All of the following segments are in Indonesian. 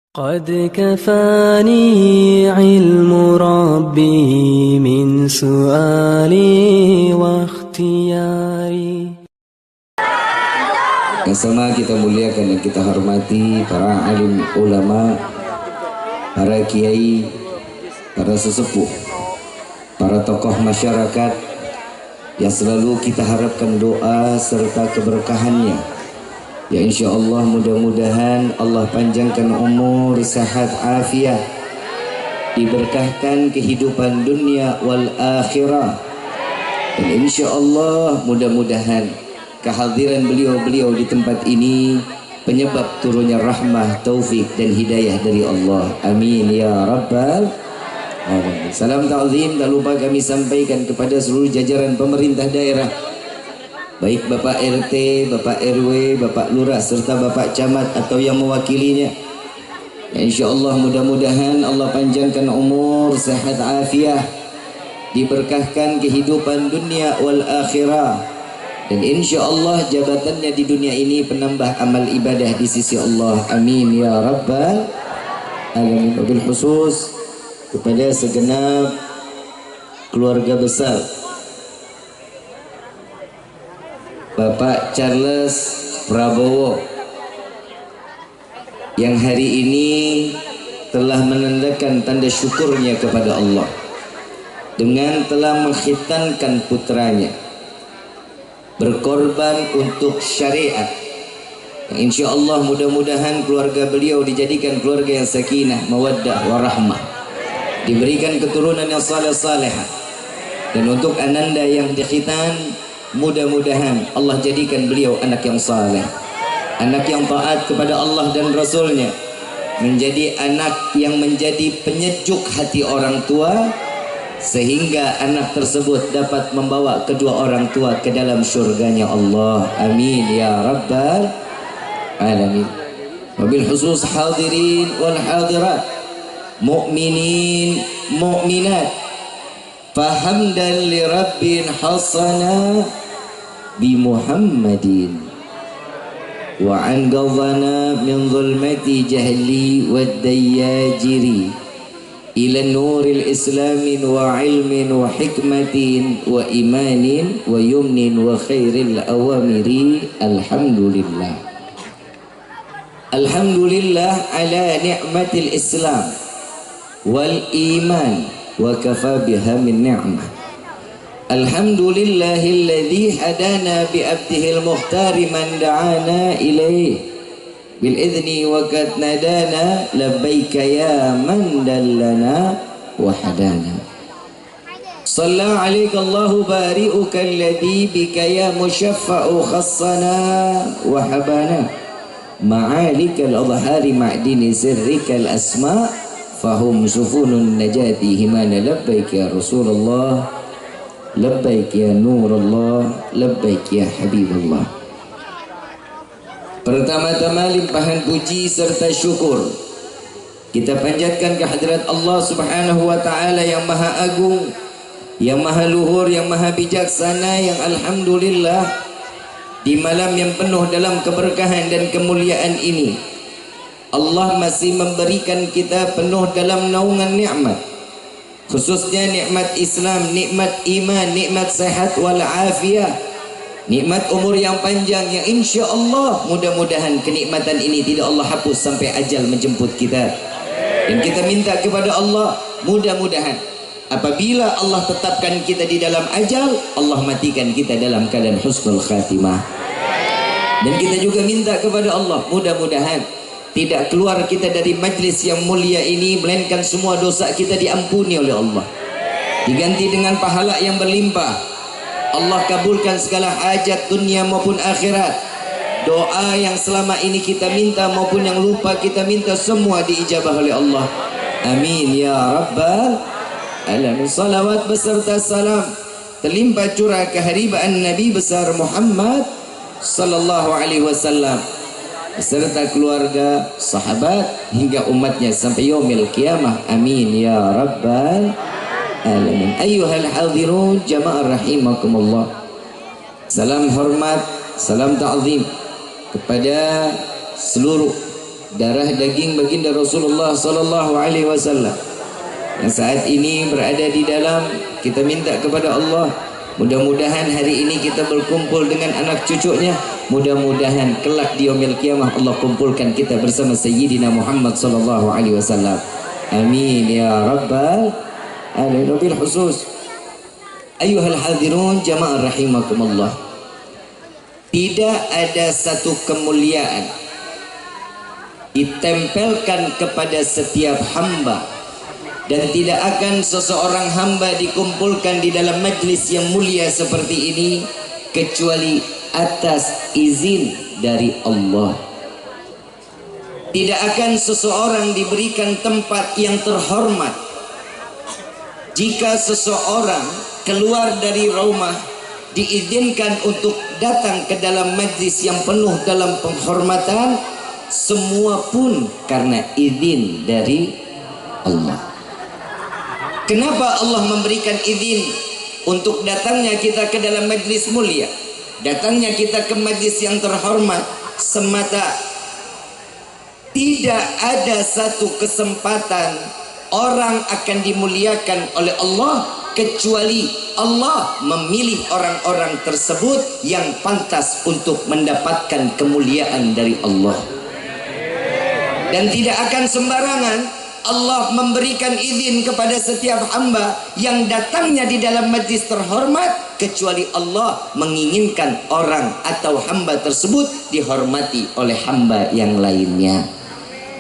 قد كفاني علم ربي من سؤالي واختياري. Sama kita muliakan dan kita hormati para alim ulama, para kiai, para sesepuh, para tokoh masyarakat yang selalu kita harapkan doa serta keberkahannya. Ya insya Allah, mudah-mudahan Allah panjangkan umur, sehat, afiat, diberkahkan kehidupan dunia wal akhirah. Dan insya Allah mudah-mudahan kehadiran beliau-beliau di tempat ini penyebab turunnya rahmah, taufik dan hidayah dari Allah. Amin ya rabbal alamin. Salam ta'zim tak lupa kami sampaikan kepada seluruh jajaran pemerintah daerah, baik Bapak RT, Bapak RW, Bapak Lurah serta Bapak Camat atau yang mewakilinya. Ya, insya Allah mudah-mudahan Allah panjangkan umur, sehat, afiat, diberkahkan kehidupan dunia wal akhirah. Dan insya Allah jabatannya di dunia ini penambah amal ibadah di sisi Allah. Amin ya rabbal alamin. Wabil khusus kepada segenap keluarga besar Bapak Charles Prabowo yang hari ini telah menandakan tanda syukurnya kepada Allah dengan telah mengkhitankan putranya, berkorban untuk syariat. Insya Allah mudah-mudahan keluarga beliau dijadikan keluarga yang sakinah, mawaddah, warahmah, diberikan keturunan yang saleh-salehah. Dan untuk ananda yang dikhitan, mudah-mudahan Allah jadikan beliau anak yang saleh, anak yang taat kepada Allah dan Rasulnya, menjadi anak yang menjadi penyejuk hati orang tua, sehingga anak tersebut dapat membawa kedua orang tua ke dalam syurganya Allah. Amin ya rabbal alamin. Wabil khusus hadirin wal hadirat, mu'minin mu'minat, fahamdan li rabbin hasana bi Muhammadin wa an gadhana min zulmati jahli wad dayajiri ila nuril islamin wa ilmin wa hikmatin wa imanin wa yumnin wa khairil awamiri. Alhamdulillah, alhamdulillah ala ni'matil islam wal iman wa kafa biha min ni'mah. Alhamdulillahilladzi hadana bi abdihil muhtari man da'ana ilaih bil idzni wa qad nadana labbaika ya man dallana wa hadana. Shalla alaika Allahu bari'uka alladhi bika ya musyaffa'u khassana wa habana ma'alika al-adhari ma'dini sirrika al-asma' fahum sufunun najati himana. Labbaik ya Rasulullah, labbaik ya Nurullah, labbaik ya Habibullah. Pertama-tama limpahan puji serta syukur kita panjatkan kehadirat Allah Subhanahu wa ta'ala yang maha agung, yang maha luhur, yang maha bijaksana, yang alhamdulillah di malam yang penuh dalam keberkahan dan kemuliaan ini Allah masih memberikan kita penuh dalam naungan nikmat, khususnya nikmat Islam, nikmat iman, nikmat sehat wal afiah, nikmat umur yang panjang yang insya Allah mudah-mudahan kenikmatan ini tidak Allah hapus sampai ajal menjemput kita. Dan kita minta kepada Allah mudah-mudahan apabila Allah tetapkan kita di dalam ajal, Allah matikan kita dalam keadaan husnul khatimah. Dan kita juga minta kepada Allah mudah-mudahan tidak keluar kita dari majlis yang mulia ini melainkan semua dosa kita diampuni oleh Allah, diganti dengan pahala yang berlimpah. Allah kabulkan segala hajat dunia maupun akhirat. Doa yang selama ini kita minta maupun yang lupa kita minta semua diijabah oleh Allah. Amin ya rabbal alamin. Salawat beserta salam terlimpah curah keharibaan Nabi besar Muhammad sallallahu alaihi wasallam beserta keluarga, sahabat hingga umatnya sampai yaumil qiyamah. Amin ya rabbal alamin. Ayyuhal hadirun jamaah rahimakumullah, salam hormat, salam ta'zim kepada seluruh darah daging baginda Rasulullah sallallahu alaihi wasallam yang saat ini berada di dalam. Kita minta kepada Allah, mudah-mudahan hari ini kita berkumpul dengan anak cucunya, mudah-mudahan kelak di yaumil qiyamah Allah kumpulkan kita bersama Sayyidina Muhammad sallallahu alaihi wasallam. Amin ya rabbal alamin. Bil khusus ayyuhal hadirun jamaah rahimakumullah, tidak ada satu kemuliaan ditempelkan kepada setiap hamba, dan tidak akan seseorang hamba dikumpulkan di dalam majlis yang mulia seperti ini kecuali atas izin dari Allah. Tidak akan seseorang diberikan tempat yang terhormat jika seseorang keluar dari rumah diizinkan untuk datang ke dalam majlis yang penuh dalam penghormatan, semua pun karena izin dari Allah. Kenapa Allah memberikan izin untuk datangnya kita ke dalam majlis mulia, datangnya kita ke majlis yang terhormat? Semata tidak ada satu kesempatan orang akan dimuliakan oleh Allah kecuali Allah memilih orang-orang tersebut yang pantas untuk mendapatkan kemuliaan dari Allah. Dan tidak akan sembarangan Allah memberikan izin kepada setiap hamba yang datangnya di dalam majlis terhormat kecuali Allah menginginkan orang atau hamba tersebut dihormati oleh hamba yang lainnya.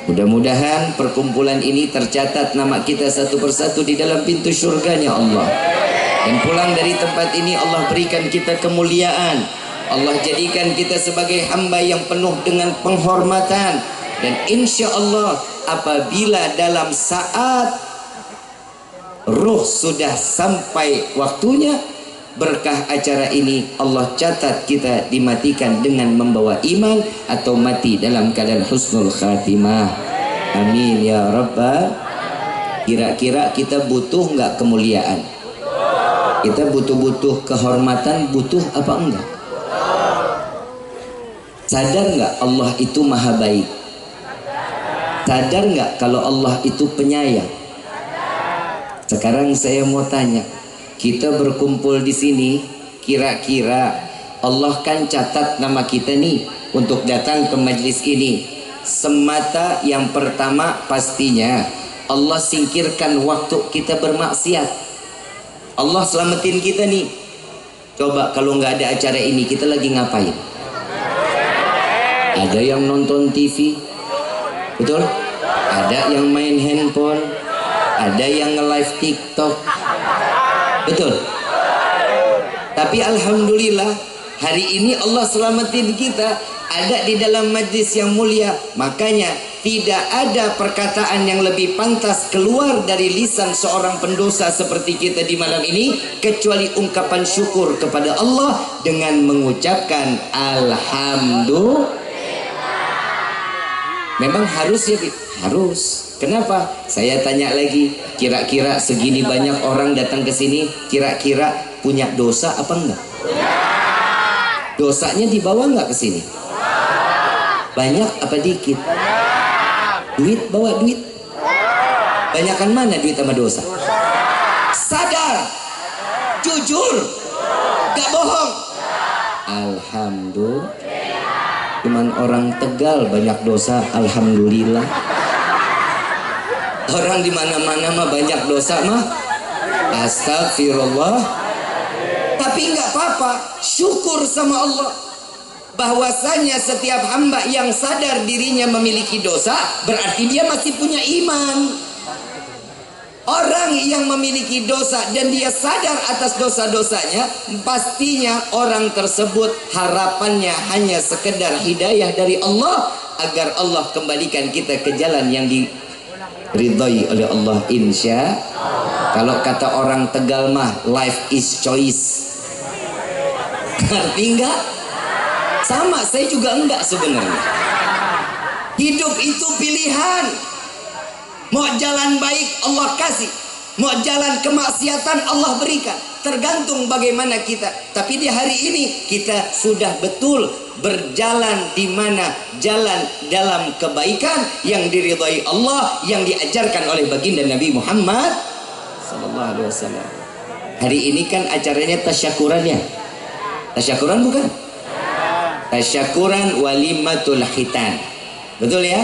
Mudah-mudahan perkumpulan ini tercatat nama kita satu persatu di dalam pintu surganya Allah. Dan pulang dari tempat ini Allah berikan kita kemuliaan. Allah jadikan kita sebagai hamba yang penuh dengan penghormatan. Dan insya Allah apabila dalam saat ruh sudah sampai waktunya, berkah acara ini Allah catat kita dimatikan dengan membawa iman atau mati dalam keadaan husnul khatimah. Amin ya rabbal. Kira-kira kita butuh nggak kemuliaan? Kita butuh kehormatan, butuh apa enggak? Sadar nggak Allah itu maha baik? Sadar nggak kalau Allah itu penyayang? Sekarang saya mau tanya, kita berkumpul di sini, kira-kira Allah kan catat nama kita nih untuk datang ke majlis ini. Semata yang pertama pastinya Allah singkirkan waktu kita bermaksiat. Allah selamatin kita nih. Coba kalau nggak ada acara ini kita lagi ngapain? Ada yang nonton TV, betul? Ada yang main handphone, ada yang nge-live TikTok, betul? Tapi alhamdulillah hari ini Allah selamatin kita ada di dalam majlis yang mulia. Makanya tidak ada perkataan yang lebih pantas keluar dari lisan seorang pendosa seperti kita di malam ini kecuali ungkapan syukur kepada Allah dengan mengucapkan alhamdulillah. Memang harus ya, harus. Kenapa? Saya tanya lagi, kira-kira segini banyak orang datang ke sini, kira-kira punya dosa apa enggak? Dosanya dibawa enggak ke sini? Banyak apa dikit? Duit, bawa duit. Banyakan mana duit sama dosa? Sadar, jujur, gak bohong. Alhamdulillah. Cuman orang Tegal banyak dosa, alhamdulillah. Orang di mana-mana mah banyak dosa mah, astagfirullah. Tapi nggak apa-apa, syukur sama Allah. Bahwasanya setiap hamba yang sadar dirinya memiliki dosa, berarti dia masih punya iman. Orang yang memiliki dosa dan dia sadar atas dosa-dosanya, pastinya orang tersebut harapannya hanya sekedar hidayah dari Allah agar Allah kembalikan kita ke jalan yang diridhai oleh Allah, insya. Kalau kata orang Tegal mah life is choice. Ngerti enggak? Sama, saya juga enggak sebenarnya. Hidup itu pilihan. Mau jalan baik Allah kasih, mau jalan kemaksiatan Allah berikan, tergantung bagaimana kita. Tapi di hari ini kita sudah betul berjalan di mana jalan dalam kebaikan yang diridhai Allah, yang diajarkan oleh baginda Nabi Muhammad sallallahu alaihi wasallam. Hari ini kan acaranya tasyakuran ya. Tasyakuran bukan? Tasyakuran walimatul khitan. Betul ya?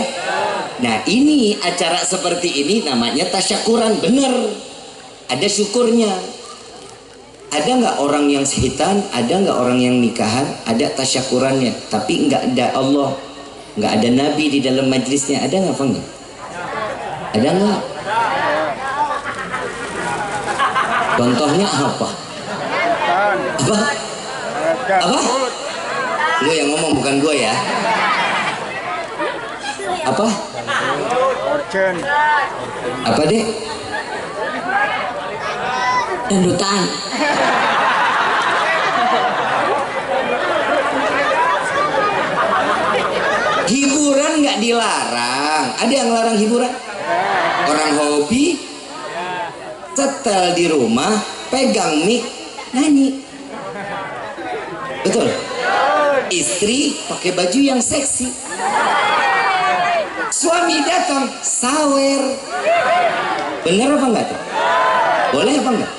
Nah, ini acara seperti ini namanya tasyakuran, bener. Ada syukurnya. Ada nggak orang yang khitan? Ada nggak orang yang nikahan? Ada tasyakurannya. Tapi nggak ada Allah, nggak ada Nabi di dalam majlisnya. Ada nggak, Bang? Ada nggak? Contohnya apa? Apa? Apa? Lu yang ngomong, bukan gue ya. Apa? Apa, Dek? Dandutan. Hiburan nggak dilarang. Ada yang larang hiburan? Orang hobi setel di rumah, pegang mic, nyanyi. Betul? Istri pakai baju yang seksi, suami datang sawer. Bener apa enggak tuh? Boleh apa enggak?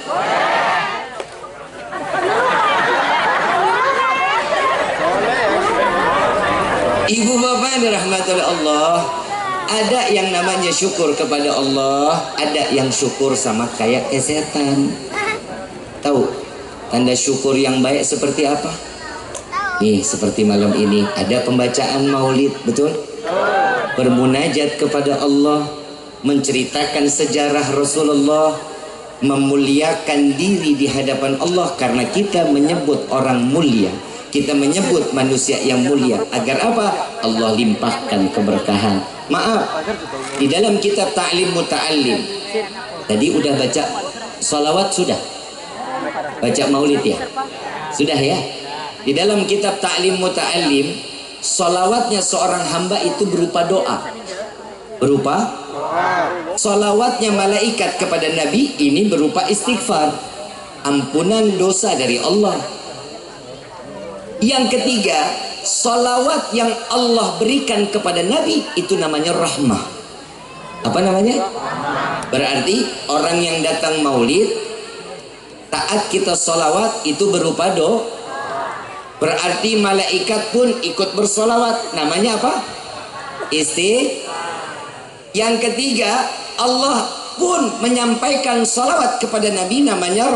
Ibu bapak yang dirahmati oleh Allah, ada yang namanya syukur kepada Allah, ada yang syukur sama kayak setan. Tahu tanda syukur yang baik seperti apa? Nih, seperti malam ini ada pembacaan maulid, betul? Bermunajat kepada Allah, menceritakan sejarah Rasulullah, memuliakan diri di hadapan Allah, karena kita menyebut orang mulia, kita menyebut manusia yang mulia. Agar apa? Allah limpahkan keberkahan. Maaf, di dalam kitab Ta'lim Muta'allim tadi udah baca salawat, sudah baca maulid ya? Sudah ya? Di dalam kitab Ta'lim Muta'allim, salawatnya seorang hamba itu berupa doa. Berupa salawatnya malaikat kepada Nabi, ini berupa istighfar, ampunan dosa dari Allah. Yang ketiga, salawat yang Allah berikan kepada Nabi itu namanya rahmah. Apa namanya? Berarti orang yang datang maulid, taat kita salawat itu berupa doa. Berarti malaikat pun ikut bersolawat. Namanya apa? Yang ketiga, Allah pun menyampaikan solawat kepada Nabi, namanya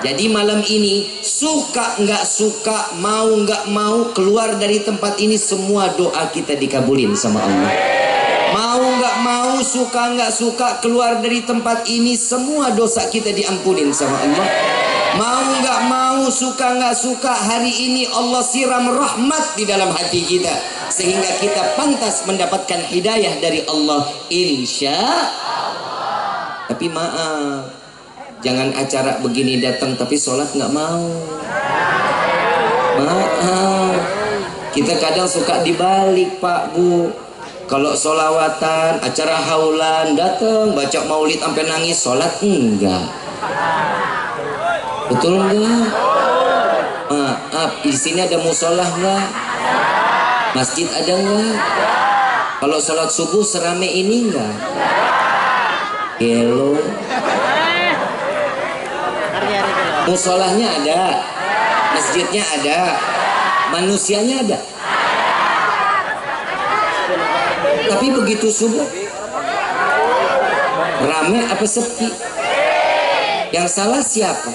Jadi malam ini, suka nggak suka, mau nggak mau, keluar dari tempat ini, semua doa kita dikabulin sama Allah. Mau nggak mau, suka nggak suka, keluar dari tempat ini, semua dosa kita diampunin sama Allah. Mau nggak mau, suka nggak suka, hari ini Allah siram rahmat di dalam hati kita, sehingga kita pantas mendapatkan hidayah dari Allah, insya Allah. Tapi maaf, jangan acara begini datang tapi sholat nggak mau. Maaf, kita kadang suka dibalik, Pak Bu. Kalau sholawatan, acara haulan, datang baca maulid sampai nangis, sholat enggak. Betul enggak? Maaf, di sini ada musolah enggak? Masjid ada enggak? Kalau sholat subuh serame ini enggak? Gelo. Musolahnya ada, masjidnya ada, manusianya ada. Tapi begitu subuh, rame apa sepi? Yang salah siapa?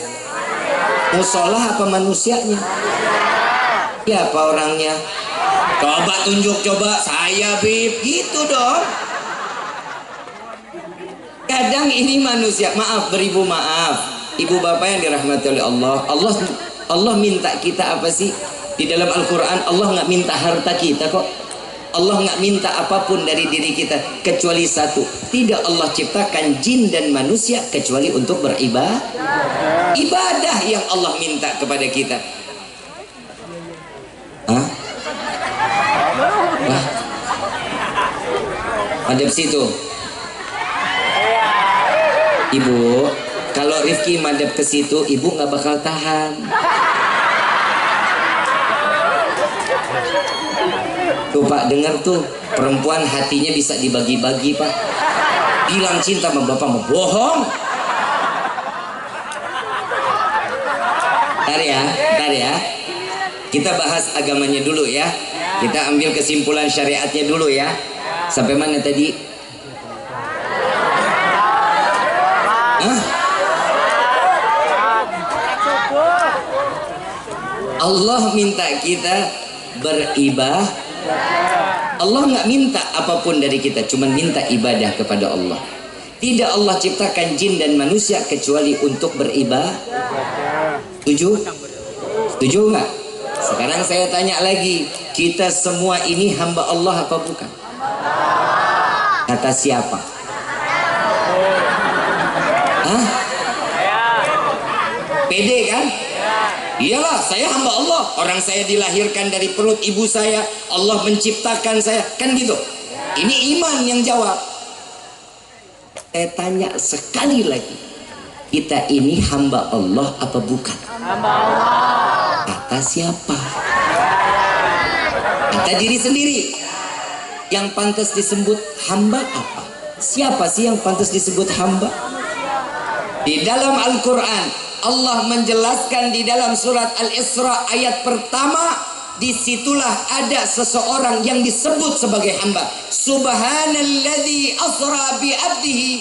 Musolah apa manusianya? Siapa orangnya? Coba tunjuk, coba. Saya, Bib. Gitu dong. Kadang ini manusia, maaf beribu maaf. Ibu bapak yang dirahmati oleh Allah, Allah minta kita apa sih? Di dalam Al-Quran Allah nggak minta harta kita kok. Allah nggak minta apapun dari diri kita kecuali satu. Tidak Allah ciptakan jin dan manusia kecuali untuk beribadah. Ibadah yang Allah minta kepada kita. Hah? Hah? Madep situ. Ibu, kalau Rifki madep ke situ, ibu nggak bakal tahan. Tuh Pak, dengar tuh, perempuan hatinya bisa dibagi-bagi Pak. Bilang cinta sama bapak mau bohong. Ntar ya. Kita bahas agamanya dulu ya. Kita ambil kesimpulan syariatnya dulu ya. Sampai mana tadi? Hah? Allah minta kita beribadah. Allah nggak minta apapun dari kita, cuma minta ibadah kepada Allah. Tidak Allah ciptakan jin dan manusia kecuali untuk beribadah. Setuju? Setuju nggak? Sekarang saya tanya lagi, kita semua ini hamba Allah apa bukan? Kata siapa? Hah? Pede kan? Iyalah, saya hamba Allah. Orang saya dilahirkan dari perut ibu saya, Allah menciptakan saya, kan gitu. Ini iman yang jawab. Saya tanya sekali lagi, kita ini hamba Allah apa bukan? Hamba Allah. Kata siapa? Kata diri sendiri. Yang pantas disebut hamba apa? Siapa sih yang pantas disebut hamba? Di dalam Al-Quran Allah menjelaskan di dalam surat Al-Isra ayat pertama, disitulah ada seseorang yang disebut sebagai hamba. Subhanalladzi asra bi abdihi.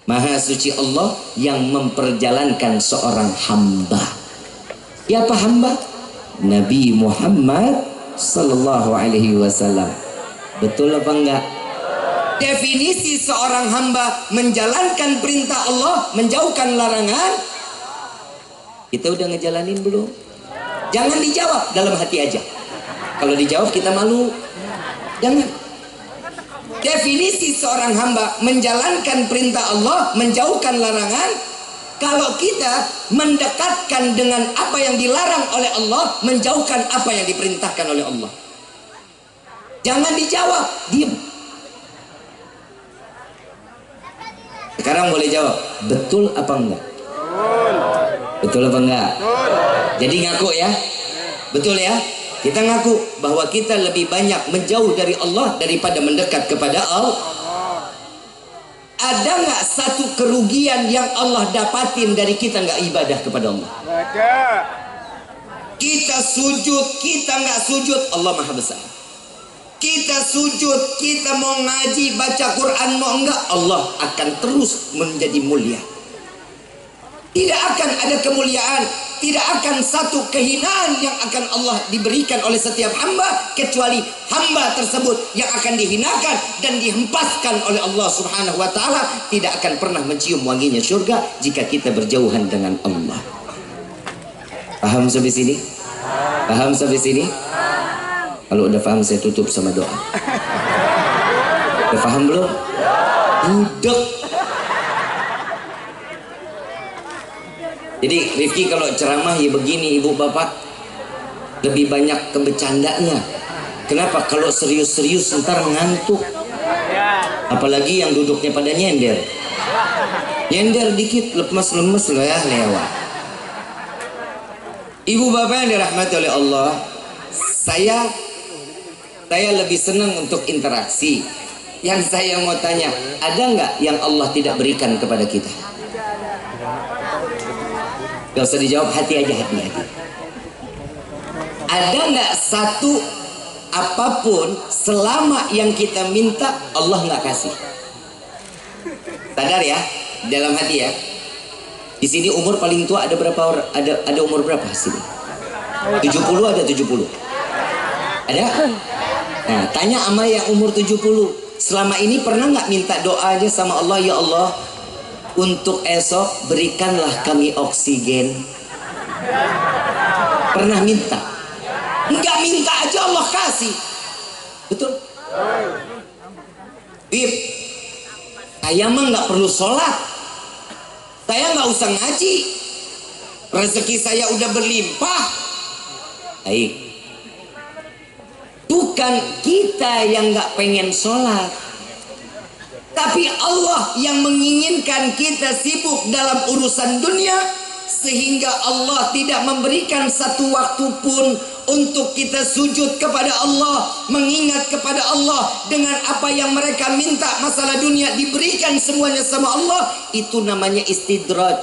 Maha suci Allah yang memperjalankan seorang hamba. Siapa hamba? Nabi Muhammad sallallahu alaihi wasallam. Betul apa enggak? Definisi seorang hamba menjalankan perintah Allah, menjauhkan larangan. Kita udah ngejalanin belum? Jangan dijawab, dalam hati aja. Kalau dijawab kita malu. Jangan. Definisi seorang hamba menjalankan perintah Allah, menjauhkan larangan. Kalau kita mendekatkan dengan apa yang dilarang oleh Allah, menjauhkan apa yang diperintahkan oleh Allah. Jangan dijawab, diam. Sekarang boleh jawab, betul apa enggak? Betul apa enggak? Jadi ngaku ya, betul ya. Kita ngaku bahwa kita lebih banyak menjauh dari Allah daripada mendekat kepada Allah. Ada nggak satu kerugian yang Allah dapatin dari kita nggak ibadah kepada Allah? Kita sujud, kita nggak sujud, Allah maha besar. Kita sujud, kita mau ngaji, baca Quran mau enggak, Allah akan terus menjadi mulia. Tidak akan ada kemuliaan, tidak akan satu kehinaan yang akan Allah diberikan oleh setiap hamba, kecuali hamba tersebut yang akan dihinakan dan dihempaskan oleh Allah Subhanahu wa Ta'ala tidak akan pernah mencium wanginya surga jika kita berjauhan dengan Allah. Paham sampai sini? Paham sampai sini? Kalau udah paham saya tutup sama doa. Udah paham belum? Budek. Jadi Rifki kalau ceramah ya begini ibu bapak, lebih banyak kebecandanya. Kenapa? Kalau serius-serius ntar ngantuk. Apalagi yang duduknya pada nyender. Nyender dikit lemes-lemes loh ya lewat. Ibu bapak yang dirahmati oleh Allah, saya lebih senang untuk interaksi. Yang saya mau tanya, ada nggak yang Allah tidak berikan kepada kita? Gak usah dijawab, hati aja, hati. Ada nggak satu apapun selama yang kita minta Allah nggak kasih? Sadar ya, dalam hati ya. Di sini umur paling tua ada berapa orang? Ada umur berapa sini? 70 ada 70? Ada? Nah, tanya sama yang umur 70. Selama ini pernah nggak minta doa aja sama Allah, ya Allah, untuk esok berikanlah kami oksigen? Pernah minta? Enggak minta aja Allah kasih. Betul? Bib, saya mah nggak perlu sholat, saya nggak usah ngaji, rezeki saya udah berlimpah. Baik, bukan kita yang nggak pengen sholat, tapi Allah yang menginginkan kita sibuk dalam urusan dunia, sehingga Allah tidak memberikan satu waktu pun untuk kita sujud kepada Allah, mengingat kepada Allah dengan apa yang mereka minta. Masalah dunia diberikan semuanya sama Allah, itu namanya istidraj.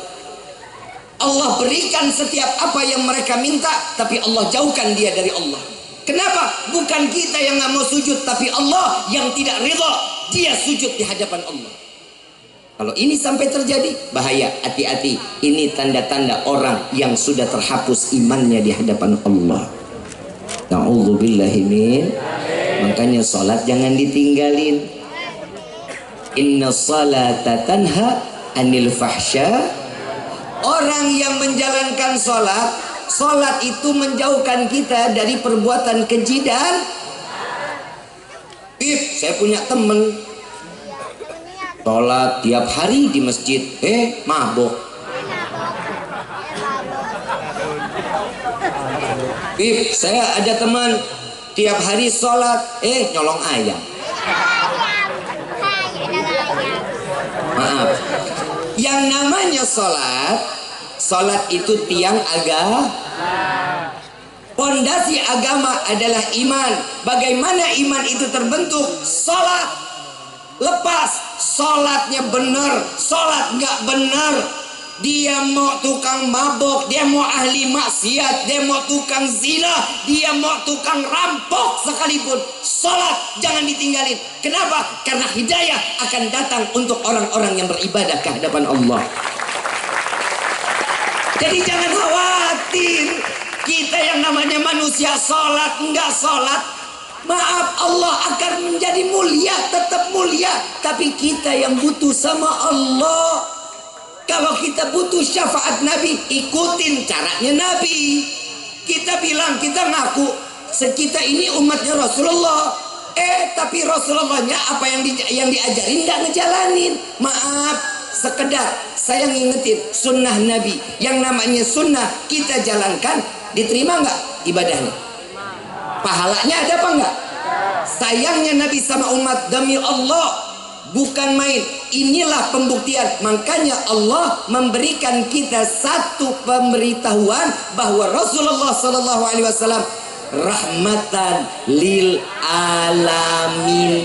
Allah berikan setiap apa yang mereka minta, tapi Allah jauhkan dia dari Allah. Kenapa? Bukan kita yang nggak mau sujud, tapi Allah yang tidak ridha dia sujud di hadapan Allah. Kalau ini sampai terjadi, bahaya, hati-hati. Ini tanda-tanda orang yang sudah terhapus imannya di hadapan Allah. Na'udzubillahi min. Makanya sholat jangan ditinggalin. Inna salata tanha anil fahsya. Orang yang menjalankan sholat, sholat itu menjauhkan kita dari perbuatan keji dan saya punya temen sholat tiap hari di masjid, mabok. Saya ada teman tiap hari sholat, nyolong ayam. Maaf, yang namanya sholat itu tiang agama. Pondasi agama adalah iman. Bagaimana iman itu terbentuk? Sholat. Lepas sholatnya benar, sholat nggak benar, dia mau tukang mabok, dia mau ahli maksiat, dia mau tukang zina, dia mau tukang rampok sekalipun, sholat jangan ditinggalin. Kenapa? Karena hidayah akan datang untuk orang-orang yang beribadah ke hadapan Allah. Jadi jangan khawatir, kita yang namanya manusia sholat enggak sholat, maaf, Allah akan menjadi mulia, tetap mulia. Tapi kita yang butuh sama Allah. Kalau kita butuh syafaat Nabi, ikutin caranya Nabi. Kita bilang, kita ngaku kita ini umatnya Rasulullah, tapi Rasulullahnya apa yang diajarin nggak ngejalanin. Maaf, sekedar saya ngingetin sunnah Nabi. Yang namanya sunnah kita jalankan, diterima nggak ibadahnya? Pahalanya ada apa enggak? Sayangnya Nabi sama umat, demi Allah, bukan main. Inilah pembuktian. Makanya Allah memberikan kita satu pemberitahuan bahwa Rasulullah SAW rahmatan lil alamin.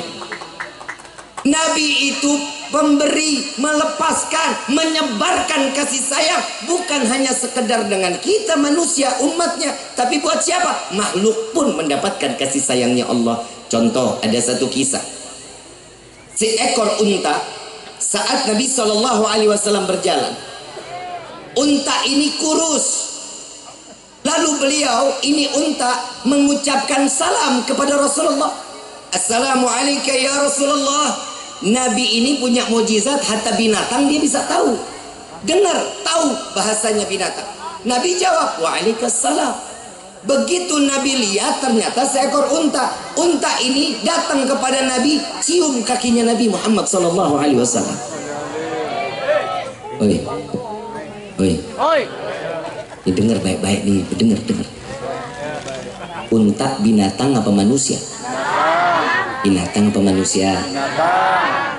Nabi itu pemberi, melepaskan, menyebarkan kasih sayang, bukan hanya sekedar dengan kita manusia umatnya, tapi buat siapa? Makhluk pun mendapatkan kasih sayangnya Allah. Contoh, ada satu kisah, seekor unta saat Nabi SAW berjalan, unta ini kurus. Lalu beliau, ini unta, mengucapkan salam kepada Rasulullah. Assalamualaikum ya Rasulullah. Nabi ini punya mukjizat, hatta binatang dia bisa tahu, dengar, tahu bahasanya binatang. Nabi jawab, waalaikumsalam. Begitu Nabi lihat, ternyata seekor unta. Unta ini datang kepada Nabi, cium kakinya Nabi Muhammad SAW. Oi. Ini dengar baik-baik nih, dengar. Unta binatang apa manusia? Binatang apa manusia?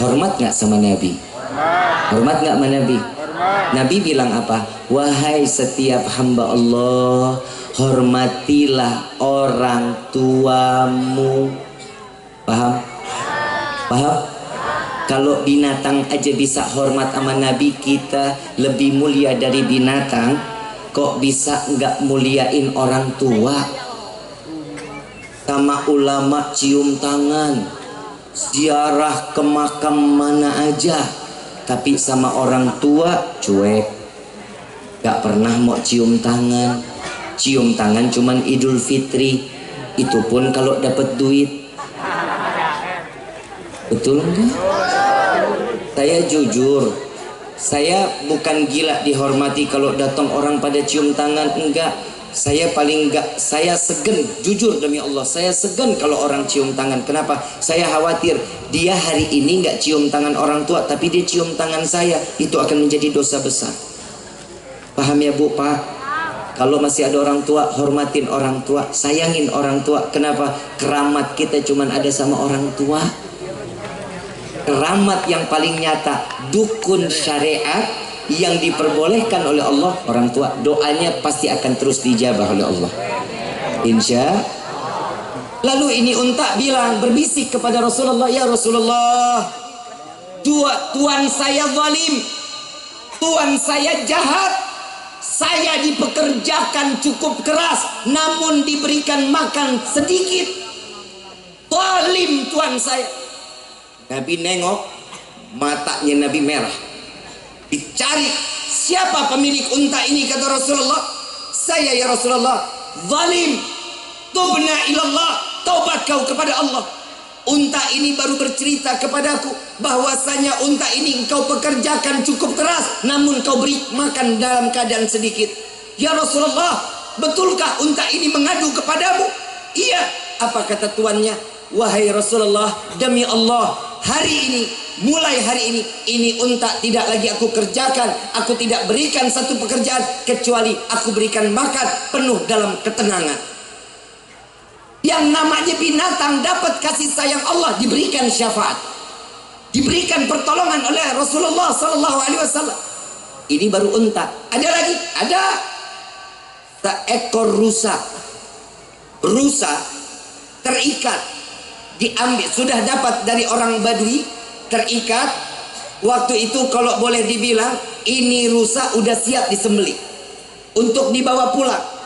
Hormat nggak sama Nabi? Hormat nggak sama Nabi? Nabi bilang apa? Wahai setiap hamba Allah, hormatilah orang tuamu. Paham? Paham? Kalau binatang aja bisa hormat sama Nabi, kita lebih mulia dari binatang. Kok bisa nggak muliain orang tua? Sama ulama cium tangan, ziarah ke makam mana aja, tapi sama orang tua cuek, gak pernah mau cium tangan. Cium tangan cuman Idul Fitri, itu pun kalau dapat duit. Betul enggak? Saya jujur, saya bukan gila dihormati kalau datang orang pada cium tangan, enggak. Saya paling enggak, saya segen, jujur demi Allah, saya segen kalau orang cium tangan. Kenapa? Saya khawatir dia hari ini enggak cium tangan orang tua, tapi dia cium tangan saya, itu akan menjadi dosa besar. Paham ya Bu, Pak? Kalau masih ada orang tua, hormatin orang tua, sayangin orang tua. Kenapa? Keramat kita cuman ada sama orang tua. Keramat yang paling nyata, dukun syariat yang diperbolehkan oleh Allah, orang tua. Doanya pasti akan terus dijabah oleh Allah. Insya. Lalu ini unta bilang, berbisik kepada Rasulullah, ya Rasulullah, tuan saya zalim, tuan saya jahat, saya dipekerjakan cukup keras namun diberikan makan sedikit, zalim tuan saya. Nabi nengok, matanya Nabi merah, dicari siapa pemilik unta ini. Kata Rasulullah, saya ya Rasulullah, zalim, tubna ilallah, taubat kau kepada Allah. Unta ini baru bercerita kepadaku bahwasanya unta ini engkau pekerjakan cukup keras namun kau beri makan dalam keadaan sedikit. Ya Rasulullah, betulkah unta ini mengadu kepadamu? Iya. Apa kata tuannya? Wahai Rasulullah, demi Allah, hari ini, mulai hari ini unta tidak lagi aku kerjakan, aku tidak berikan satu pekerjaan kecuali aku berikan makan penuh dalam ketenangan. Yang namanya binatang dapat kasih sayang Allah, diberikan syafaat, diberikan pertolongan oleh Rasulullah sallallahu alaihi wasallam. Ini baru unta. Ada lagi, ada seekor rusa. Rusa terikat, diambil, sudah dapat dari orang Badui, terikat. Waktu itu kalau boleh dibilang, ini rusa udah siap disembelih untuk dibawa pulang.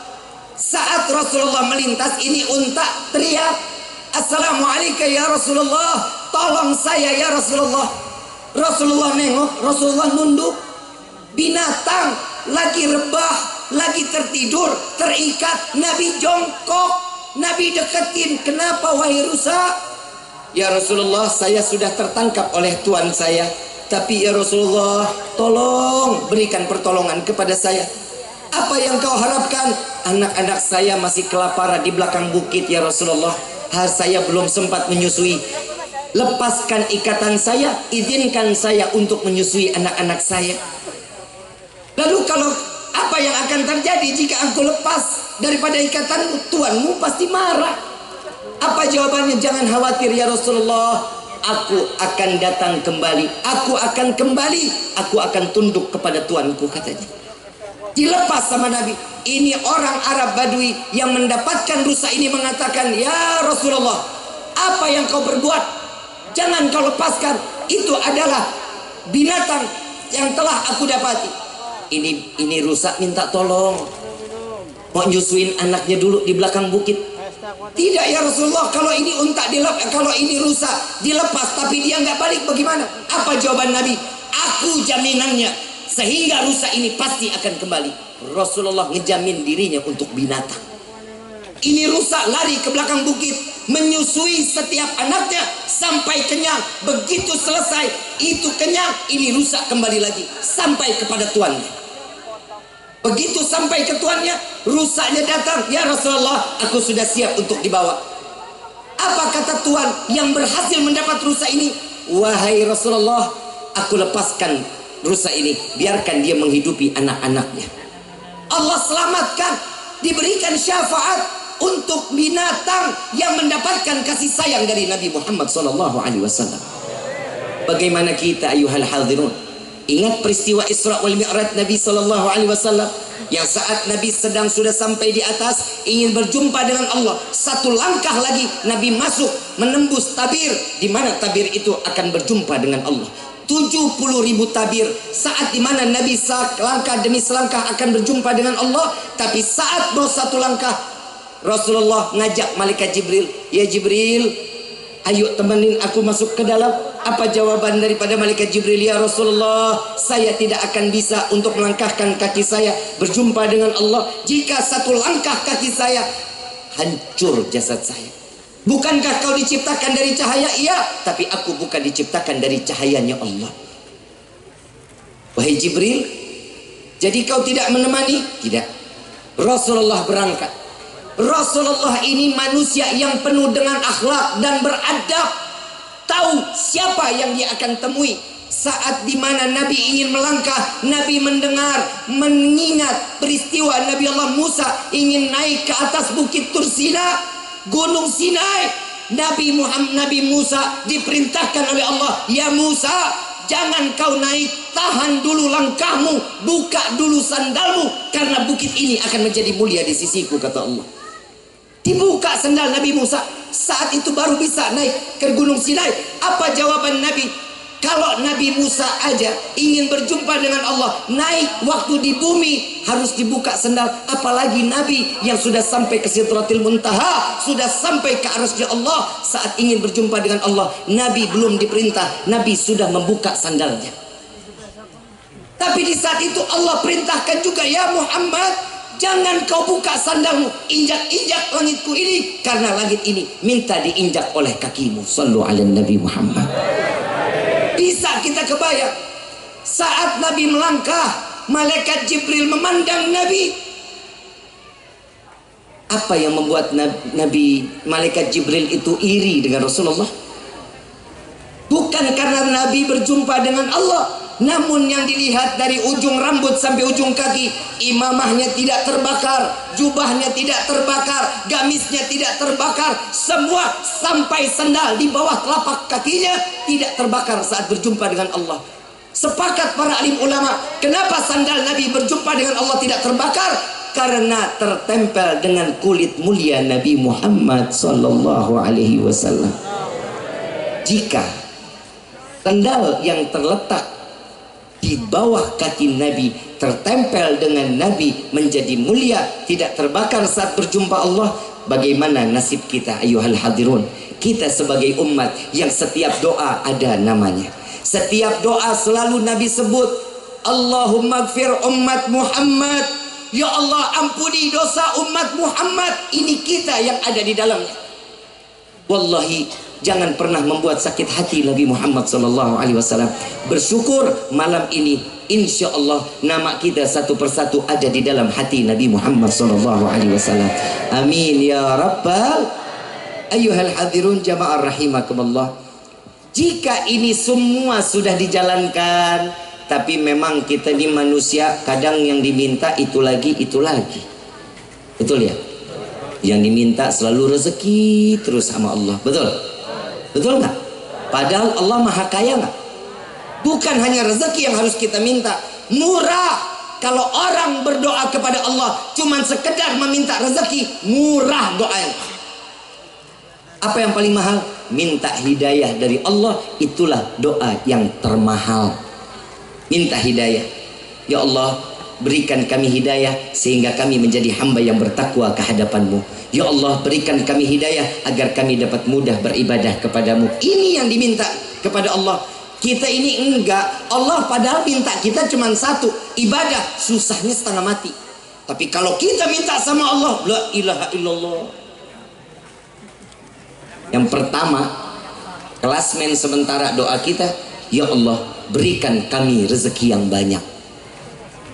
Saat Rasulullah melintas, ini unta teriak, Assalamualaikum ya Rasulullah, tolong saya ya Rasulullah. Rasulullah nengok, Rasulullah nunduk. Binatang lagi rebah, lagi tertidur, terikat. Nabi jongkok, Nabi deketin. Kenapa wahai rusa? Ya Rasulullah, saya sudah tertangkap oleh tuan saya, tapi ya Rasulullah, tolong berikan pertolongan kepada saya. Apa yang kau harapkan? Anak-anak saya masih kelaparan di belakang bukit ya Rasulullah. Saya belum sempat menyusui. Lepaskan ikatan saya, izinkan saya untuk menyusui anak-anak saya. Lalu kalau apa yang akan terjadi jika aku lepas daripada ikatanmu? Tuanmu pasti marah. Apa jawabannya? Jangan khawatir ya Rasulullah, aku akan datang kembali, aku akan kembali, aku akan tunduk kepada tuanku, katanya. Dilepas sama Nabi. Ini orang Arab Badui yang mendapatkan rusa ini mengatakan, ya Rasulullah, apa yang kau berbuat jangan kau lepaskan, itu adalah binatang yang telah aku dapati. Ini rusa minta tolong, mau nyusuin anaknya dulu di belakang bukit. Tidak ya Rasulullah, kalau ini unta dilepas, kalau ini rusa dilepas tapi dia nggak balik bagaimana? Apa jawaban Nabi? Aku jaminannya, sehingga rusa ini pasti akan kembali. Rasulullah ngejamin dirinya untuk binatang. Ini rusa lari ke belakang bukit, menyusui setiap anaknya sampai kenyang. Begitu selesai itu kenyang, ini rusa kembali lagi sampai kepada tuannya. Begitu sampai ke tuannya, rusanya datang, ya Rasulullah, aku sudah siap untuk dibawa. Apa kata tuan yang berhasil mendapat rusa ini? Wahai Rasulullah, aku lepaskan rusa ini, biarkan dia menghidupi anak-anaknya. Allah selamatkan, diberikan syafaat untuk binatang yang mendapatkan kasih sayang dari Nabi Muhammad SAW. Bagaimana kita ayuhal hadirun? Ingat peristiwa Isra wal Mi'raj Nabi SAW, yang saat Nabi sedang sudah sampai di atas, ingin berjumpa dengan Allah. Satu langkah lagi Nabi masuk menembus tabir, di mana tabir itu akan berjumpa dengan Allah. 70.000 tabir, saat dimana Nabi selangkah demi selangkah akan berjumpa dengan Allah. Tapi saat baru satu langkah, Rasulullah ngajak malaikat Jibril, ya Jibril, ayo temenin aku masuk ke dalam. Apa jawaban daripada malaikat Jibril? Ya Rasulullah, saya tidak akan bisa untuk melangkahkan kaki saya berjumpa dengan Allah jika satu langkah kaki saya hancur jasad saya. Bukankah kau diciptakan dari cahaya? Iya, tapi aku bukan diciptakan dari cahayanya Allah. Wahai Jibril, jadi kau tidak menemani? Tidak. Rasulullah berangkat. Rasulullah ini manusia yang penuh dengan akhlak dan beradab. Tahu siapa yang dia akan temui. Saat dimana Nabi ingin melangkah, Nabi mendengar, mengingat peristiwa Nabi Allah Musa ingin naik ke atas bukit Tursina, Gunung Sinai. Nabi Musa diperintahkan oleh Allah, ya Musa, jangan kau naik, tahan dulu langkahmu, buka dulu sandalmu, karena bukit ini akan menjadi mulia di sisiku, kata Allah. Dibuka sendal Nabi Musa. Saat itu baru bisa naik ke Gunung Sinai. Apa jawaban Nabi? Kalau Nabi Musa aja ingin berjumpa dengan Allah, naik waktu di bumi harus dibuka sendal, apalagi Nabi yang sudah sampai ke Sidratil Muntaha, sudah sampai ke arasy Allah. Saat ingin berjumpa dengan Allah, Nabi belum diperintah, Nabi sudah membuka sandalnya. Tapi di saat itu Allah perintahkan juga, ya Muhammad, jangan kau buka sandalmu, injak-injak langitku ini, karena langit ini minta diinjak oleh kakimu. Sallu ala Nabi Muhammad. Bisa kita kebayang saat Nabi melangkah, malaikat Jibril memandang Nabi. Apa yang membuat Nabi malaikat Jibril itu iri dengan Rasulullah? Bukan karena Nabi berjumpa dengan Allah, namun yang dilihat dari ujung rambut sampai ujung kaki, imamahnya tidak terbakar, jubahnya tidak terbakar, gamisnya tidak terbakar, semua sampai sendal di bawah telapak kakinya tidak terbakar saat berjumpa dengan Allah. Sepakat para alim ulama, kenapa sandal Nabi berjumpa dengan Allah tidak terbakar? Karena tertempel dengan kulit mulia Nabi Muhammad sallallahu alaihi wasallam. Jika sandal yang terletak di bawah kaki Nabi tertempel dengan Nabi menjadi mulia, tidak terbakar saat berjumpa Allah, bagaimana nasib kita ayuhal hadirun? Kita sebagai umat yang setiap doa ada namanya, setiap doa selalu Nabi sebut, Allahumma gfir ummat Muhammad, ya Allah ampuni dosa umat Muhammad. Ini kita yang ada di dalamnya. Wallahi, jangan pernah membuat sakit hati Nabi Muhammad SAW. Bersyukur malam ini, insya Allah nama kita satu persatu ada di dalam hati Nabi Muhammad SAW. Amin ya Rabbal. Ayuhal hadirun jamaah rahimakumullah. Jika ini semua sudah dijalankan, tapi memang kita ini manusia, kadang yang diminta itu lagi, betul ya? Yang diminta selalu rezeki terus sama Allah, betul? Betul nggak? Padahal Allah maha kaya nggak? Bukan hanya rezeki yang harus kita minta, murah. Kalau orang berdoa kepada Allah cuman sekedar meminta rezeki, murah doanya. Apa yang paling mahal? Minta hidayah dari Allah, itulah doa yang termahal. Minta hidayah, ya Allah berikan kami hidayah sehingga kami menjadi hamba yang bertakwa kehadapanmu. Ya Allah berikan kami hidayah agar kami dapat mudah beribadah kepadamu. Ini yang diminta kepada Allah. Kita ini enggak. Allah padahal minta kita cuma satu, ibadah, susahnya setengah mati. Tapi kalau kita minta sama Allah, la ilaha illallah. Yang pertama, klasmen sementara doa kita, ya Allah berikan kami rezeki yang banyak.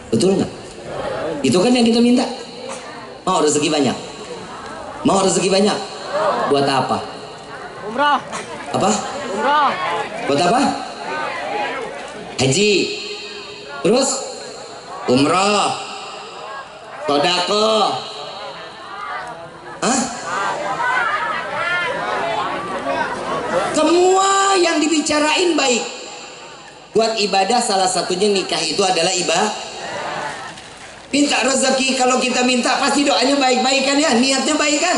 Betul nggak? Itu kan yang kita minta. Mau rezeki banyak? Mau rezeki banyak? Buat apa? Umrah. Apa? Umrah. Buat apa? Haji. Terus? Umrah. Sedekah. Hah? Semua yang dibicarain baik. Buat ibadah salah satunya nikah itu adalah ibadah. Minta rezeki, kalau kita minta pasti doanya baik-baik kan ya, niatnya baik kan?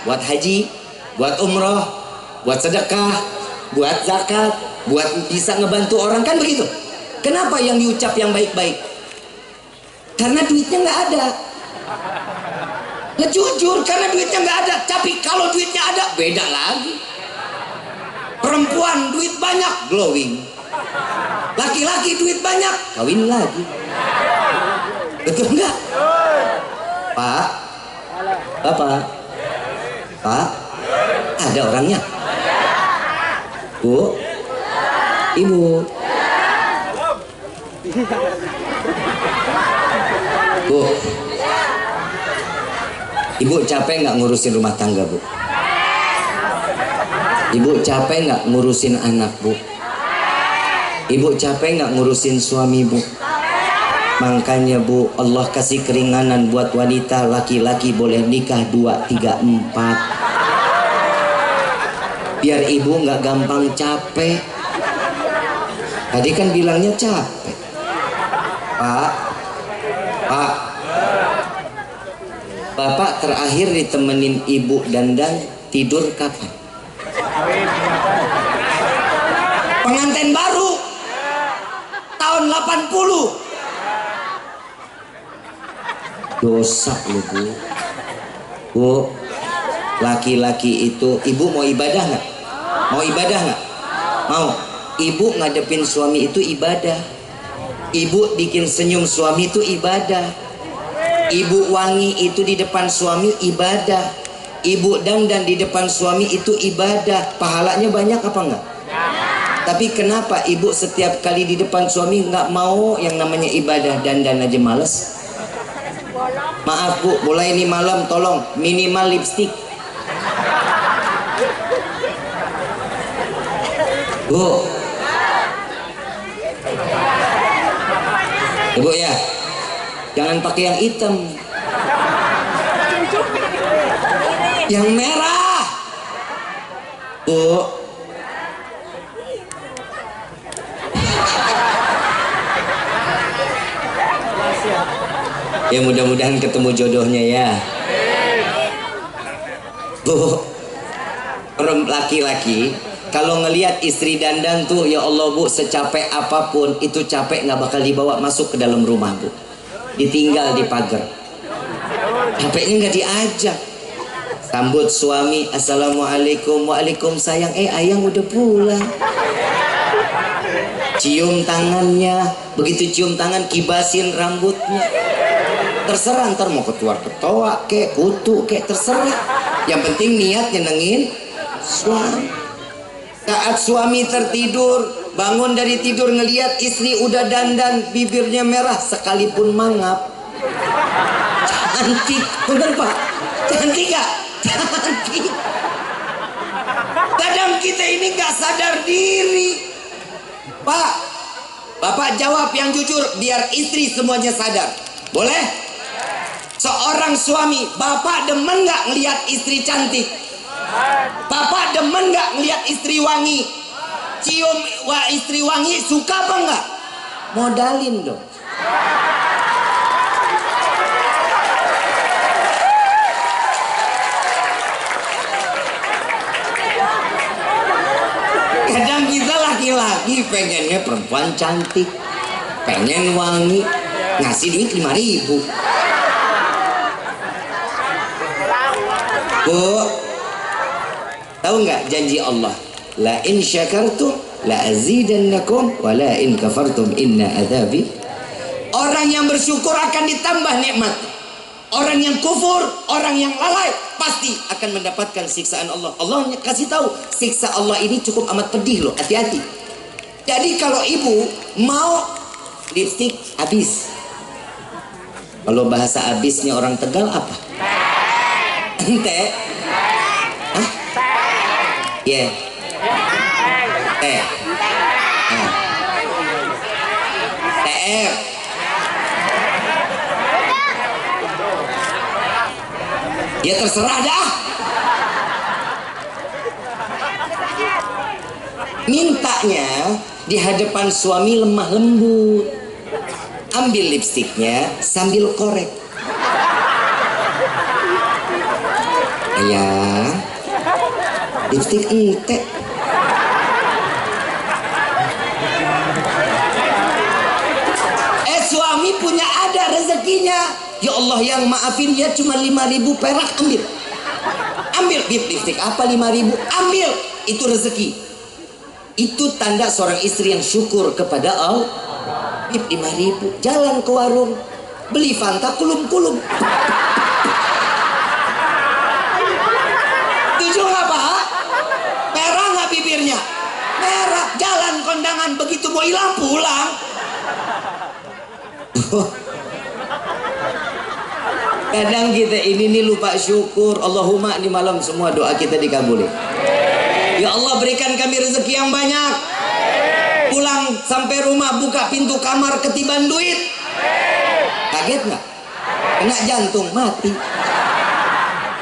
Buat haji, buat umroh, buat sedekah, buat zakat, buat bisa ngebantu orang, kan begitu? Kenapa yang diucap yang baik-baik? Karena duitnya nggak ada. Ya jujur, karena duitnya nggak ada. Tapi kalau duitnya ada, beda lagi. Perempuan duit banyak, glowing. Laki-laki duit banyak, kawin lagi. Betul nggak? Pak, Bapak, Pak, ada orangnya? Bu, Ibu, Bu, Ibu capek nggak ngurusin rumah tangga, Bu? Ibu capek nggak ngurusin anak, Bu? Ibu capek nggak ngurusin suami, Bu? Makanya Bu, Allah kasih keringanan buat wanita, laki-laki boleh nikah 2, 3, 4. Biar ibu nggak gampang capek. Tadi kan bilangnya capek. Pak, Bapak terakhir ditemenin ibu dandan tidur kapan? Pengantin baru tahun 80. Dosa lu Bu. Bu, laki-laki itu, ibu mau ibadah nggak? Mau ibadah nggak? Mau. Ibu ngadepin suami itu ibadah. Ibu bikin senyum suami itu ibadah. Ibu wangi itu di depan suami ibadah. Ibu dandan di depan suami itu ibadah. Pahalanya banyak apa enggak? Tapi kenapa ibu setiap kali di depan suami nggak mau yang namanya ibadah, dandan aja males? Maaf Bu, mulai ini malam tolong minimal lipstick. Bu, Ibu ya, jangan pakai yang hitam, yang merah. Bu, ya mudah-mudahan ketemu jodohnya ya. Bu, orang laki-laki kalau ngelihat istri dandan tuh, ya Allah Bu, secapek apapun itu capek nggak bakal dibawa masuk ke dalam rumah Bu, ditinggal di pagar. Capeknya nggak diajak. Sambut suami, assalamualaikum, waalaikumsalam, ayang udah pulang. Cium tangannya, begitu cium tangan kibasin rambutnya. Terserah ntar mau ketua kek kutu kek, terserah. Yang penting niat nyenengin suami. Saat suami tertidur, bangun dari tidur ngelihat istri udah dandan, bibirnya merah sekalipun mangap. Cantik, bener Pak? Cantik gak? Cantik. Kadang kita ini gak sadar diri. Pak, Bapak jawab yang jujur biar istri semuanya sadar. Boleh? Seorang suami, Bapak demen gak ngelihat istri cantik? Bapak demen gak ngelihat istri wangi? Cium istri wangi suka apa enggak? Modalin dong. Kadang kita laki-laki pengennya perempuan cantik, pengen wangi, ngasih duit 5.000. Bu, tahu nggak janji Allah? La in syakartum la azidannakum wa la in kafartum inna adzabi. Orang yang bersyukur akan ditambah nikmat. Orang yang kufur, orang yang lalai pasti akan mendapatkan siksaan Allah. Allah kasih tahu, siksa Allah ini cukup amat pedih loh, hati-hati. Jadi kalau ibu mau lipstik habis. Kalau bahasa habisnya orang Tegal apa? Ente? Hah? Yeah. Teh. Nah. TR. Ya terserah dah. Mintanya di hadapan suami lemah lembut. Ambil lipstiknya sambil korek. Ya, lipstik ente. Suami punya ada rezekinya. Ya Allah yang maafin dia cuma 5.000 perak, ambil. Ambil lipstik apa 5.000? Ambil, itu rezeki. Itu tanda seorang istri yang syukur kepada Allah. 5.000, jalan ke warung, beli Fanta kulum-kulum. Tujuh nggak Pak? Merah nggak bibirnya? Merah. Jalan kondangan, begitu mau hilang pulang. Kadang kita ini nih lupa syukur. Allahumma di malam semua doa kita dikabuli. Ya Allah berikan kami rezeki yang banyak. Pulang sampai rumah buka pintu kamar ketiban duit. Kaget nggak? Kena jantung mati.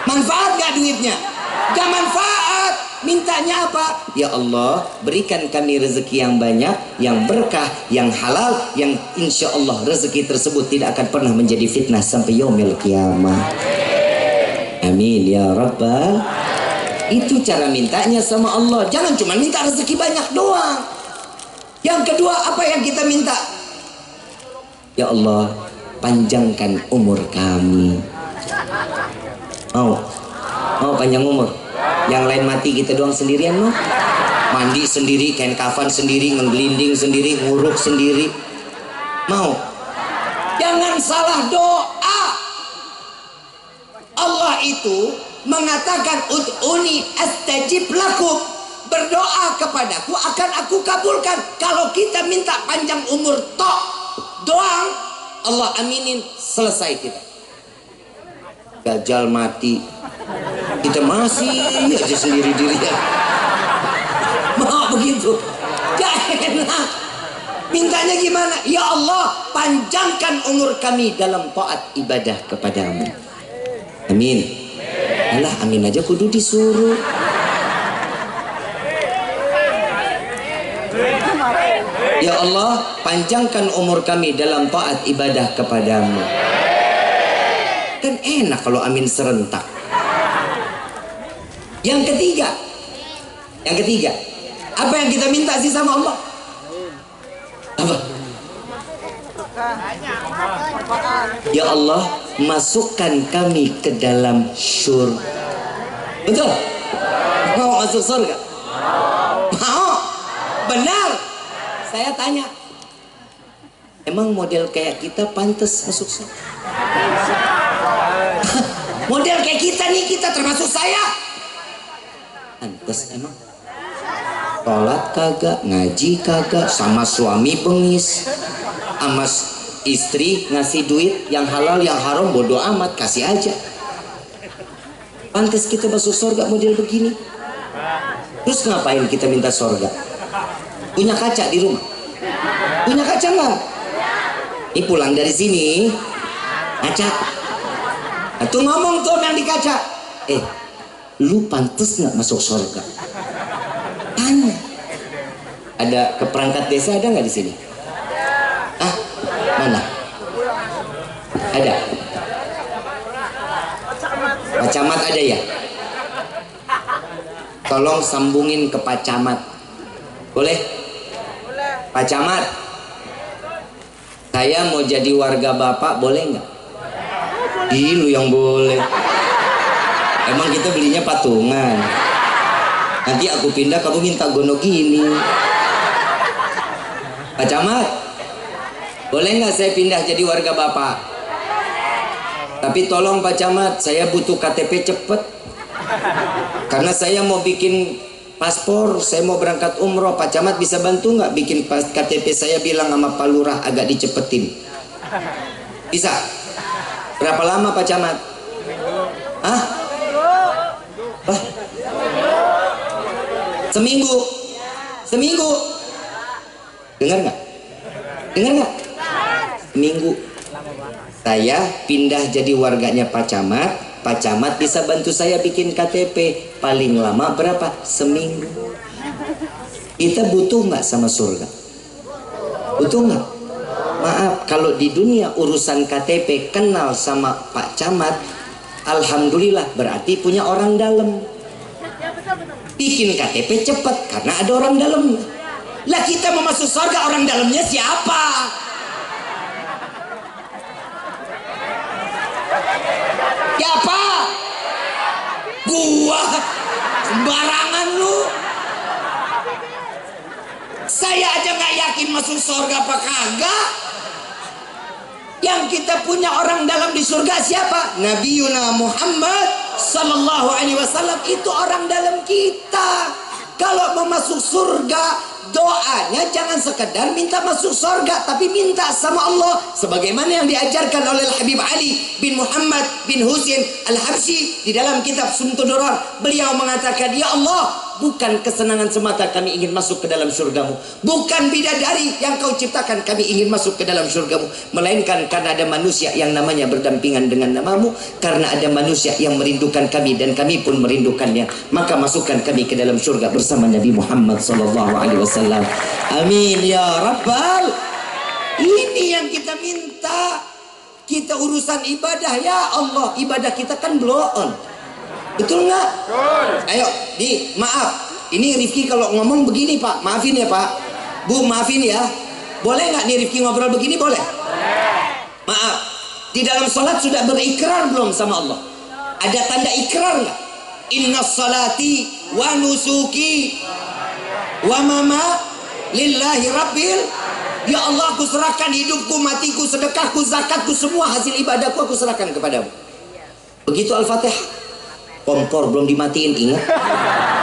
Manfaat nggak duitnya? Gak manfaat. Mintanya apa? Ya Allah berikan kami rezeki yang banyak, yang berkah, yang halal, yang insya Allah rezeki tersebut tidak akan pernah menjadi fitnah sampai yaumil kiamah. Amin ya Rabbal. Itu cara mintanya sama Allah. Jangan cuma minta rezeki banyak doang. Yang kedua, apa yang kita minta? Ya Allah, panjangkan umur kami. Mau panjang umur. Yang lain mati, kita doang sendirian mau. Mandi sendiri, kain kafan sendiri, ngegelinding sendiri, nguruk sendiri. Mau? Jangan salah doa. Allah itu mengatakan ud'uni astajib lakum. Berdoa kepadaku akan aku kabulkan. Kalau kita minta panjang umur tok doang, Allah aminin, selesai kita. Dajjal mati, kita masih aja sendiri dirinya. Mau begitu? Gak enak. Mintanya gimana? Ya Allah, panjangkan umur kami dalam taat ibadah kepadamu. Amin. Alah, amin aja kudu disuruh. Ya Allah, panjangkan umur kami dalam taat ibadah kepadamu. Kan enak kalau amin serentak. Yang ketiga, apa yang kita minta sih sama Allah? Apa? Ya Allah, masukkan kami ke dalam syurga. Betul? Mau masuk surga? Mau? Benar? Saya tanya, emang model kayak kita pantas masuk surga? Model kayak kita nih, kita termasuk saya pantas emang? Sholat kagak, ngaji kagak, sama suami bengis, sama istri ngasih duit yang halal yang haram bodoh amat, kasih aja. Pantas kita masuk surga model begini? Terus ngapain kita minta surga? Punya kaca di rumah? Punya kaca nggak? Ini pulang dari sini kaca. Tuh ngomong tuh yang di kaca, lu pantas nggak masuk surga? Tanya. Ada keperangkat desa ada nggak di sini? Ah, mana? Ada. Pak Camat ada ya? Tolong sambungin ke Pak Camat. Boleh? Pak Camat, saya mau jadi warga Bapak, boleh nggak? Lu yang boleh. Emang kita belinya patungan. Nanti aku pindah, kamu minta gono gini. Pak Camat, boleh nggak saya pindah jadi warga Bapak? Tapi tolong Pak Camat, saya butuh KTP cepet. Karena saya mau bikin paspor, saya mau berangkat umroh. Pak Camat bisa bantu nggak bikin KTP saya, bilang sama Pak Lurah agak dicepetin. Bisa? Berapa lama Pak Camat? Hah? Seminggu. Dengar nggak? Seminggu. Saya pindah jadi warganya Pak Camat. Pak Camat bisa bantu saya bikin KTP. Paling lama berapa? Seminggu. Kita butuh nggak sama surga? Butuh nggak? Maaf, kalau di dunia urusan KTP kenal sama Pak Camat, alhamdulillah berarti punya orang dalam. Bikin KTP cepat karena ada orang dalamnya. Lah kita mau masuk surga, orang dalamnya siapa? Siapa? Gua. Sembarangan lu. Saya aja nggak yakin masuk surga apa kagak. Yang kita punya orang dalam di surga siapa? Nabiuna Muhammad sallallahu alaihi wasallam, itu orang dalam kita. Kalau mau masuk surga, doanya jangan sekedar minta masuk surga, tapi minta sama Allah sebagaimana yang diajarkan oleh Habib Ali bin Muhammad bin Husain Al-Habsyi di dalam kitab Sumtud Durar. Beliau mengatakan, ya Allah, bukan kesenangan semata kami ingin masuk ke dalam surgamu, bukan bidadari yang kau ciptakan kami ingin masuk ke dalam surgamu, melainkan karena ada manusia yang namanya berdampingan dengan namamu, karena ada manusia yang merindukan kami dan kami pun merindukannya, maka masukkan kami ke dalam surga bersama Nabi Muhammad sallallahu alaihi wasallam. Amin ya Rabbal. Ini yang kita minta. Kita urusan ibadah, ya Allah, ibadah kita kan blow on. Betul nggak? Ayo, maaf. Ini Rifki kalau ngomong begini Pak, maafin ya Pak. Bu, maafin ya. Boleh nggak nih Rifki ngobrol begini? Boleh? Maaf. Di dalam sholat sudah berikrar belum sama Allah? Ada tanda ikrar nggak? Inna salati wa nusuki wa mama lillahi rabbil. Ya Allah, aku serahkan hidupku, matiku, sedekahku, zakatku, semua hasil ibadahku aku serahkan kepadamu. Begitu Al-Fatihah. Kompor belum dimatiin, ingat.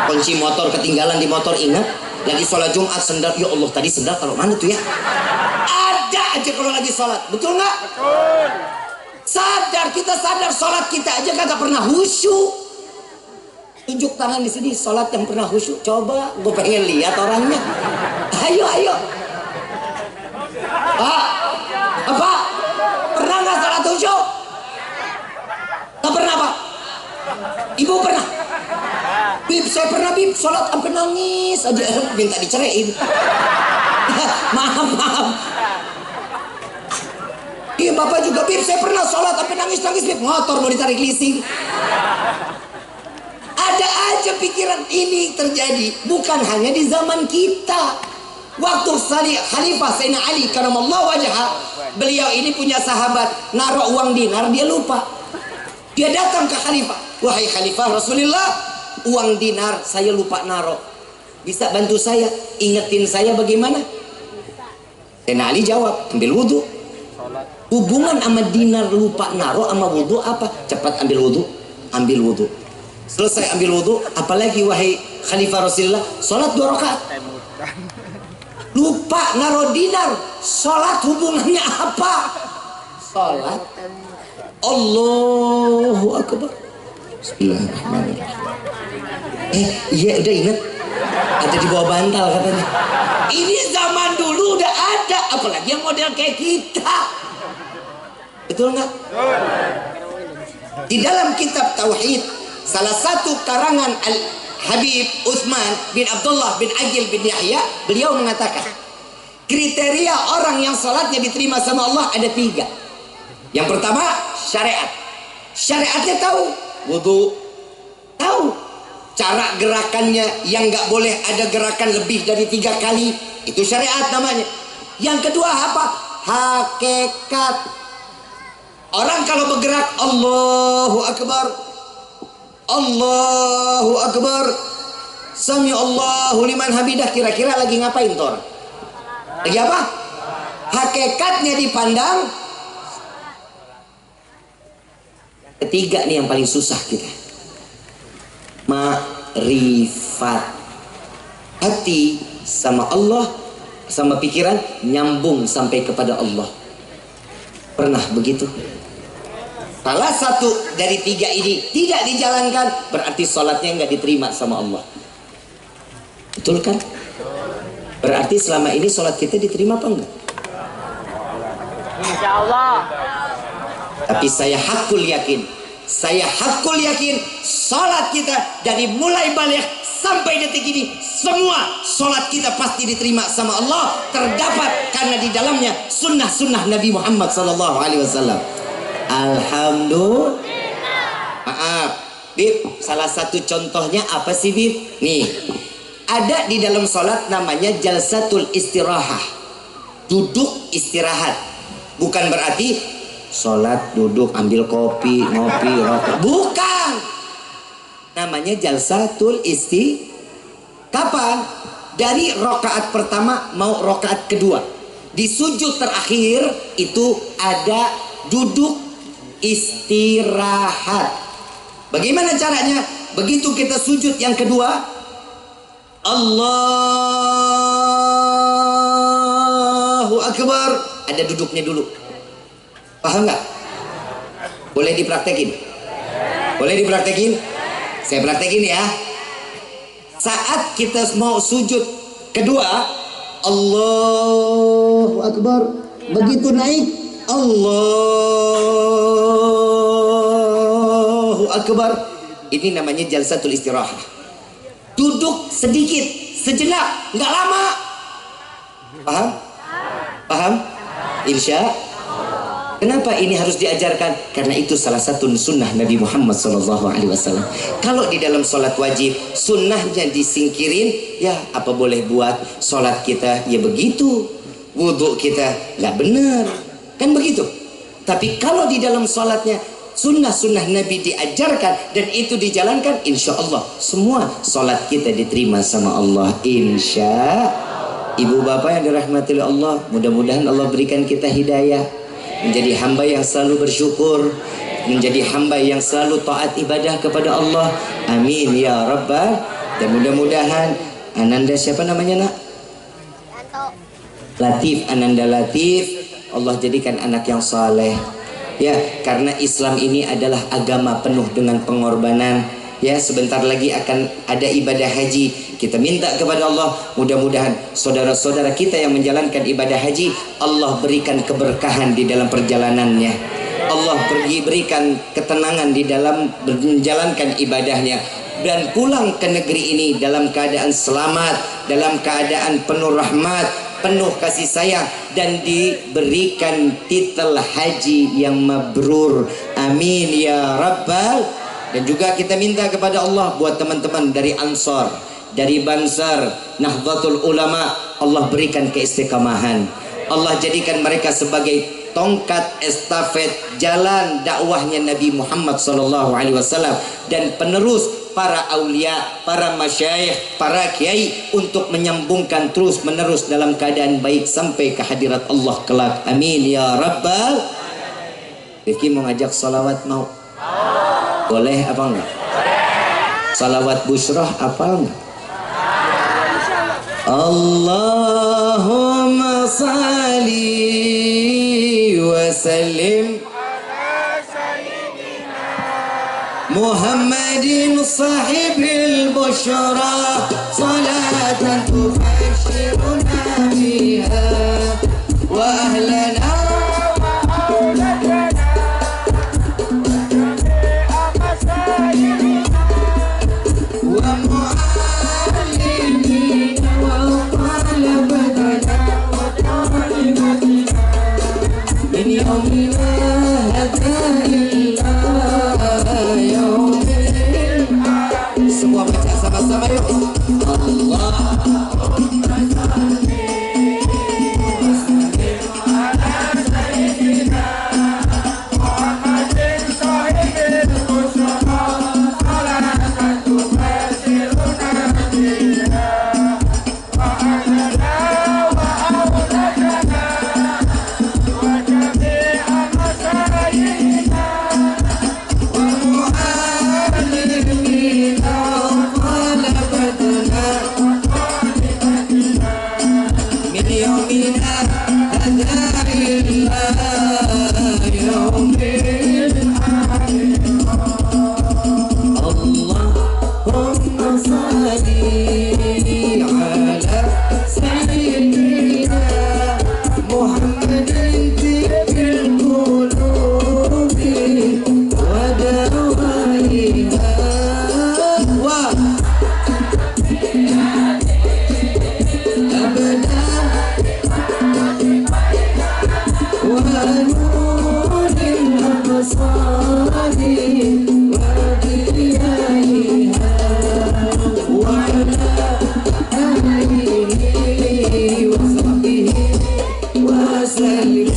Kunci motor ketinggalan di motor, ingat. Lagi sholat Jumat sendal, ya Allah tadi sendal taruh mana tuh ya? Ada aja kalau lagi sholat, betul nggak? Betul. Sadar, kita sadar sholat kita aja kagak pernah khusyuk. Tunjuk tangan di sini sholat yang pernah khusyuk. Coba, gue pengen lihat orangnya. Ayo, ayo. Pak, apa? Pernah nggak sholat khusyuk? Nggak pernah Pak? Ibu pernah? Bib, saya pernah Bib, sholat sampai nangis aja, minta diceraiin. Maaf, maaf. Iya Bapak juga Bib, saya pernah sholat sampai nangis Bib, motor mau ditarik leasing. Ada aja pikiran ini terjadi, bukan hanya di zaman kita. Waktu Khalifah Sayyidina Ali karamallahu wajhah, beliau ini punya sahabat naruh uang dinar, dia lupa. Dia datang ke Khalifah, wahai Khalifah Rasulullah, uang dinar saya lupa naruh, bisa bantu saya, ingetin saya bagaimana? Sayyidina Ali jawab, ambil wudhu. Hubungan sama dinar lupa naruh sama wudhu apa? Cepat ambil wudhu, ambil wudhu. Selesai ambil wudhu, apalagi wahai Khalifah Rasulullah, sholat 2 rakaat. Lupa naruh dinar, sholat hubungannya apa? Sholat Allahu Akbar. Bismillahirrahmanirrahim. Iya udah ingat, ada di bawah bantal katanya. Ini zaman dulu udah ada, apalagi yang model kayak kita. Betul nggak? Di dalam kitab Tauhid, salah satu karangan Al-Habib Utsman bin Abdullah bin Aqil bin Yahya, beliau mengatakan kriteria orang yang sholatnya diterima sama Allah ada 3. Yang pertama, syariat. Syariatnya tahu, wudu, tahu cara gerakannya, yang nggak boleh ada gerakan lebih dari 3 kali, itu syariat namanya. Yang kedua apa? Hakikat. Orang kalau bergerak Allahu Akbar, Allahu Akbar, Sami Allahu liman hamidah, kira-kira lagi ngapain tuh orang? Lagi apa? Hakikatnya dipandang. Ketiga nih yang paling susah kita, ma'rifat. Hati sama Allah, sama pikiran nyambung sampai kepada Allah. Pernah begitu? Salah satu dari 3 ini tidak dijalankan, berarti sholatnya nggak diterima sama Allah. Betul kan? Berarti selama ini sholat kita diterima apa enggak? Insya Allah. Tapi saya hakul yakin, sholat kita dari mulai balik sampai detik ini, semua sholat kita pasti diterima sama Allah. Terdapat karena di dalamnya sunnah-sunnah Nabi Muhammad SAW. Alhamdulillah. Maaf, Bib, salah satu contohnya apa sih Bib? Nih, ada di dalam sholat namanya jalsatul istirahah, duduk istirahat. Bukan berarti sholat duduk ambil kopi, ngopi, rokok. Bukan. Namanya jalsatul kapan? Dari rokaat pertama mau rokaat kedua. Di sujud terakhir itu ada duduk istirahat. Bagaimana caranya? Begitu kita sujud yang kedua, Allahu Akbar, ada duduknya dulu. Paham nggak? Boleh dipraktekin? Boleh dipraktekin? Saya praktekin ya. Saat kita mau sujud kedua, Allahu Akbar, begitu naik Allahu Akbar, ini namanya jalsatul istirahah. Duduk sedikit, sejenak, nggak lama. Paham? Paham? Insya Kenapa ini harus diajarkan? Karena itu salah satu sunnah Nabi Muhammad SAW. Kalau di dalam sholat wajib, sunnahnya disingkirin, ya apa boleh buat. Sholat kita ya begitu, wudhu kita nggak benar, kan begitu. Tapi kalau di dalam sholatnya sunnah-sunnah Nabi diajarkan dan itu dijalankan, insya Allah semua sholat kita diterima sama Allah. Insya Ibu bapak yang dirahmati oleh Allah, mudah-mudahan Allah berikan kita hidayah menjadi hamba yang selalu bersyukur, menjadi hamba yang selalu taat ibadah kepada Allah. Amin ya Rabbal. Dan mudah-mudahan Ananda, siapa namanya nak? Latif, Ananda Latif, Allah jadikan anak yang saleh. Ya, karena Islam ini adalah agama penuh dengan pengorbanan. Ya, sebentar lagi akan ada ibadah haji. Kita minta kepada Allah, mudah-mudahan saudara-saudara kita yang menjalankan ibadah haji, Allah berikan keberkahan di dalam perjalanannya. Allah berikan ketenangan di dalam menjalankan ibadahnya. Dan pulang ke negeri ini dalam keadaan selamat, dalam keadaan penuh rahmat, penuh kasih sayang, dan diberikan titel haji yang mabrur. Amin ya Rabbal. Dan juga kita minta kepada Allah buat teman-teman dari Ansor, dari Bansar, Nahdlatul Ulama, Allah berikan keistiqamahan. Allah jadikan mereka sebagai tongkat estafet jalan dakwahnya Nabi Muhammad SAW dan penerus para aulia, para masyayikh, para kiai untuk menyambungkan terus menerus dalam keadaan baik sampai ke hadirat Allah kelak. Amin ya Rabbal. Rifki mau ngajak salawat mau? Boleh apa enggak? Salawat busrah apa enggak? Allahumma salli wa sallim Muhammadin sahibil bushra salatan tubashiruna biha wa ahlana semua baca sama-sama yuk. Allah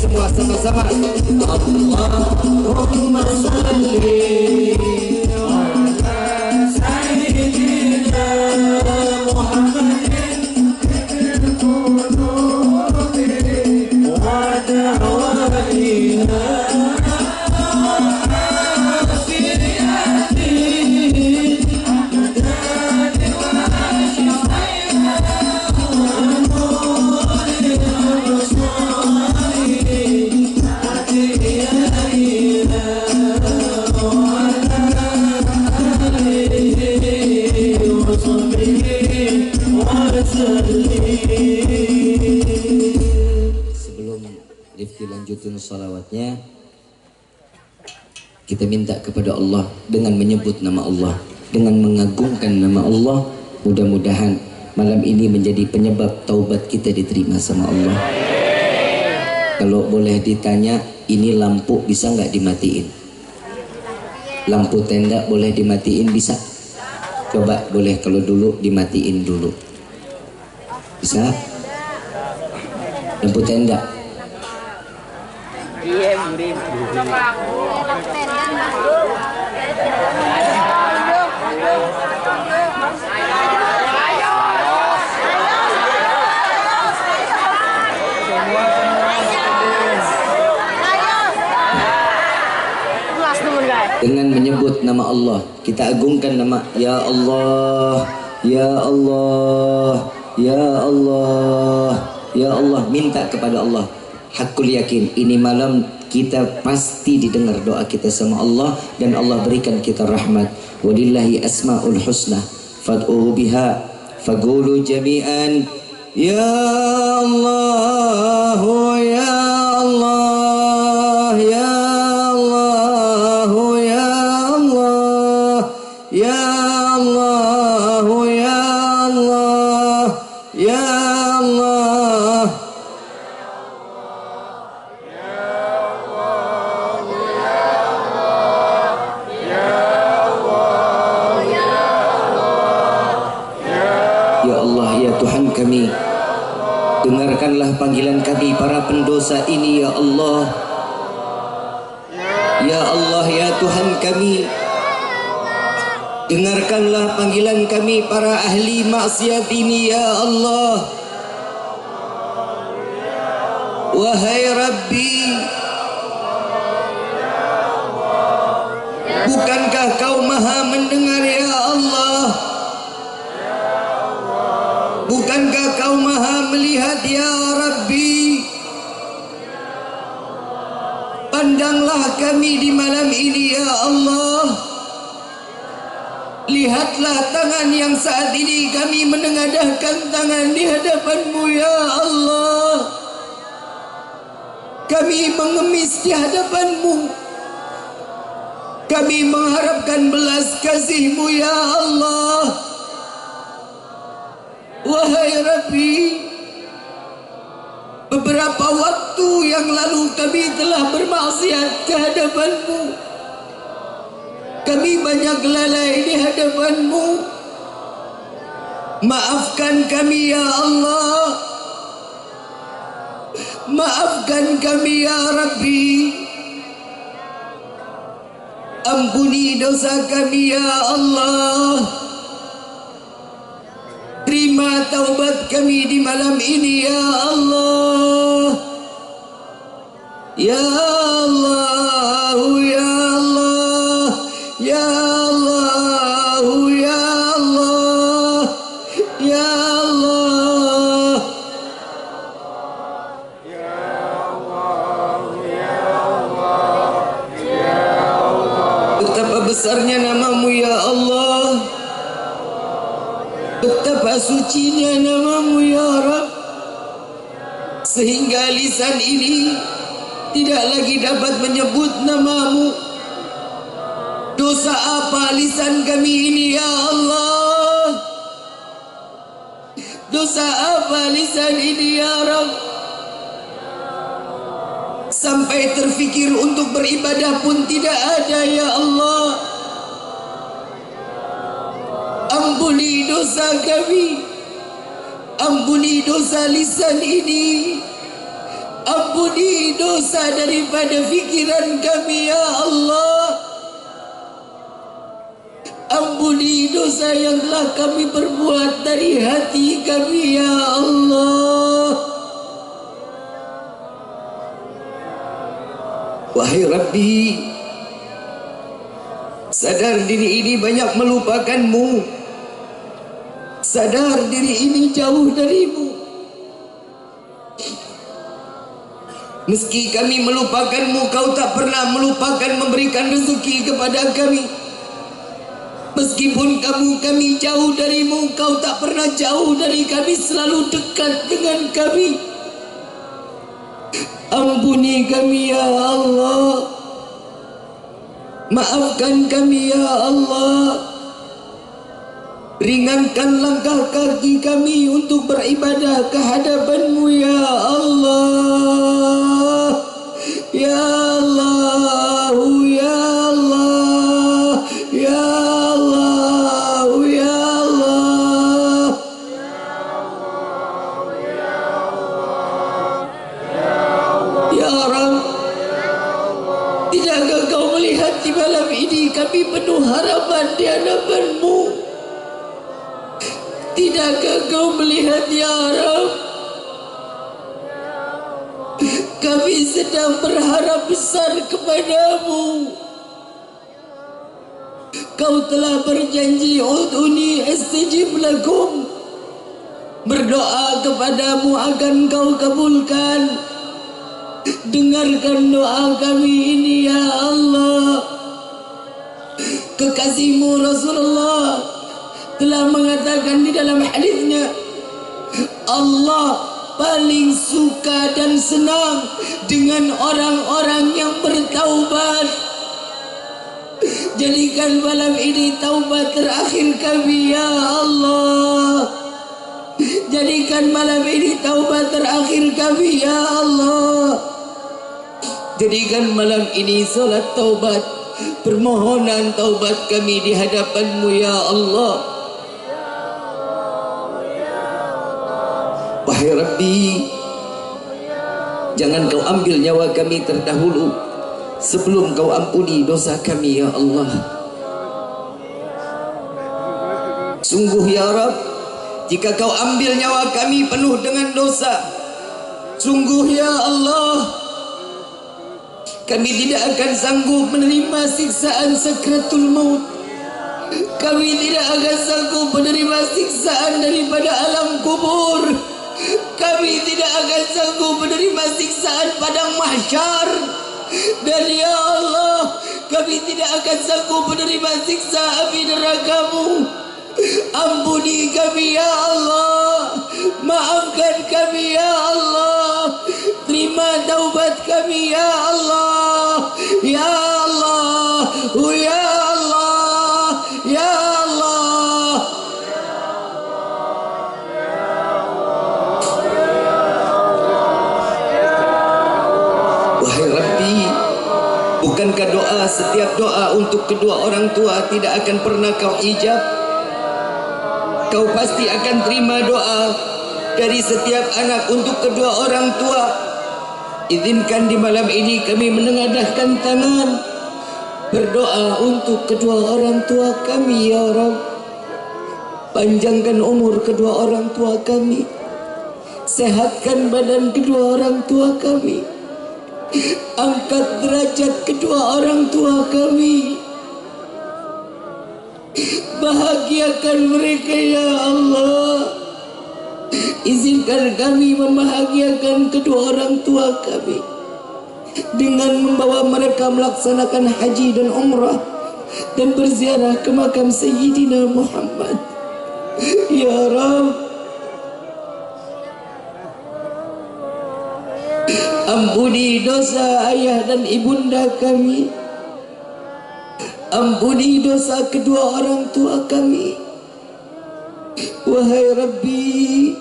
semua sama-sama. Allahumma salli ala sayyidina Muhammadin fil qulubi wa da'watiha Sebelum Rifki lanjutin salawatnya, kita minta kepada Allah dengan menyebut nama Allah, dengan mengagungkan nama Allah. Mudah-mudahan malam ini menjadi penyebab taubat kita diterima sama Allah. Kalau boleh ditanya, ini lampu bisa nggak dimatiin? Lampu tenda boleh dimatiin bisa? Coba boleh kalau dulu dimatiin dulu. Bisa? Lampu tenda. Dengan menyebut nama Allah, kita agungkan nama Ya Allah, Ya Allah, Ya Allah, Ya Allah. Minta kepada Allah. Hakul yakin, ini malam kita pasti didengar doa kita sama Allah, dan Allah berikan kita rahmat. Walillahi asmaul husna fad'uhu biha faqulu jami'an Ya Allah, Ya Allah, Ya Allah, Ya Allah, Ya Allah, Ya Allah, Ya Allah. Ya Allah, ya Tuhan kami, dengarkanlah panggilan kami para pendosa ini ya Allah. Ya Allah, ya Tuhan kami, dengarkanlah panggilan kami para ahli maksiat ini ya Allah. Wahai Rabbi, bukankah kau maha mendengar ya Allah? Bukankah kau maha melihat ya Rabbi? Pandanglah kami di malam ini ya Allah. Lihatlah tangan yang saat ini kami menengadahkan tangan di hadapan-Mu ya Allah. Kami mengemis di hadapan-Mu. Kami mengharapkan belas kasih-Mu ya Allah. Wahai Rabbi, beberapa waktu yang lalu kami telah bermaksiat ke hadapan-Mu. Kami banyak lalai di hadapan-Mu. Maafkan kami ya Allah. Maafkan kami ya Rabbi. Ampuni dosa kami ya Allah. Terima taubat kami di malam ini ya Allah. Ya Allah, ya Allah, ya Allah, ya Allah, ya Allah. Betapa besarnya nama-Mu ya Allah. Betapa sucinya nama-Mu ya Rabb, sehingga lisan ini tidak lagi dapat menyebut nama-Mu. Dosa apa lisan kami ini ya Allah? Dosa apa lisan ini ya Rabb? Sampai terfikir untuk beribadah pun tidak ada ya Allah. Ampuni dosa kami. Ampuni dosa lisan ini. Ampuni dosa daripada fikiran kami ya Allah. Ampuni dosa yang telah kami perbuat dari hati kami ya Allah. Wahai Rabbi, sadar diri ini banyak melupakan-Mu. Sadar diri ini jauh dari-Mu. Meski kami melupakan-Mu, Kau tak pernah melupakan memberikan rezeki kepada kami. Meskipun kami jauh dari-Mu, Kau tak pernah jauh dari kami, selalu dekat dengan kami. Ampuni kami ya Allah. Maafkan kami ya Allah. Ringankan langkah kaki kami untuk beribadah ke hadapan-Mu ya Allah. di malam ini kami penuh harapan di hadapan-Mu. Tidakkah Kau melihat ya Rabb, kami sedang berharap besar kepada-Mu. Kau telah berjanji, ud'uni astajib lakum, berdoa kepadamu akan Kau kabulkan. Dengarkan doa kami ini ya Allah. Kekasih-Mu Rasulullah telah mengatakan di dalam hadisnya, Allah paling suka dan senang dengan orang-orang yang bertaubat. Jadikan malam ini taubat terakhir kami ya Allah. Jadikan malam ini taubat terakhir kami ya Allah. Jadikan malam ini salat taubat, permohonan taubat kami di hadapan-Mu ya Allah. Wahai Rabbi, jangan Kau ambil nyawa kami terdahulu sebelum Kau ampuni dosa kami ya Allah. Sungguh ya Rabb, jika Kau ambil nyawa kami penuh dengan dosa, sungguh ya Allah, kami tidak akan sanggup menerima siksaan sakratul maut. Kami tidak akan sanggup menerima siksaan daripada alam kubur. Kami tidak akan sanggup menerima siksaan padang mahsyar. Dan ya Allah, kami tidak akan sanggup menerima siksa api neraka-Mu. Ampuni kami ya Allah, maafkan kami ya Allah, terima taubat kami ya Allah, ya Allah, ya Allah, ya Allah. Wahai Rabbi, bukankah setiap doa untuk kedua orang tua tidak akan pernah Kau ijab? Kau pasti akan terima doa dari setiap anak untuk kedua orang tua. Izinkan di malam ini kami menengadahkan tangan berdoa untuk kedua orang tua kami ya Rabb. Panjangkan umur kedua orang tua kami, sehatkan badan kedua orang tua kami, angkat derajat kedua orang tua kami, bahagiakan mereka ya Allah. Izinkan kami membahagiakan kedua orang tua kami dengan membawa mereka melaksanakan haji dan umrah dan berziarah ke makam Sayyidina Muhammad ya Rabb. Ampuni dosa ayah dan ibunda kami, ampuni dosa kedua orang tua kami. Wahai Rabbi,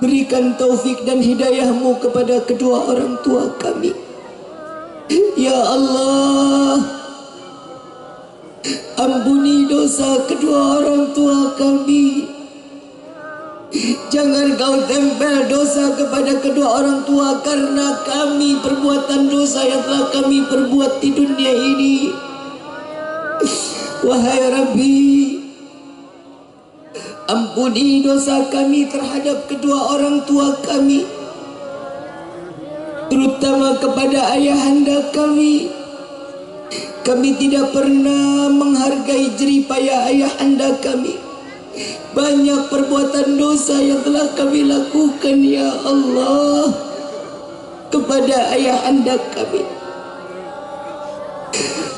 berikan taufik dan hidayah-Mu kepada kedua orang tua kami ya Allah. Ampuni dosa kedua orang tua kami. Jangan Kau tempel dosa kepada kedua orang tua karena kami perbuatan dosa yang telah kami perbuat di dunia ini. Wahai Rabbi, ampuni dosa kami terhadap kedua orang tua kami, terutama kepada ayahanda kami. Kami tidak pernah menghargai jerih payah ayahanda kami. Banyak perbuatan dosa yang telah kami lakukan ya Allah kepada ayahanda kami.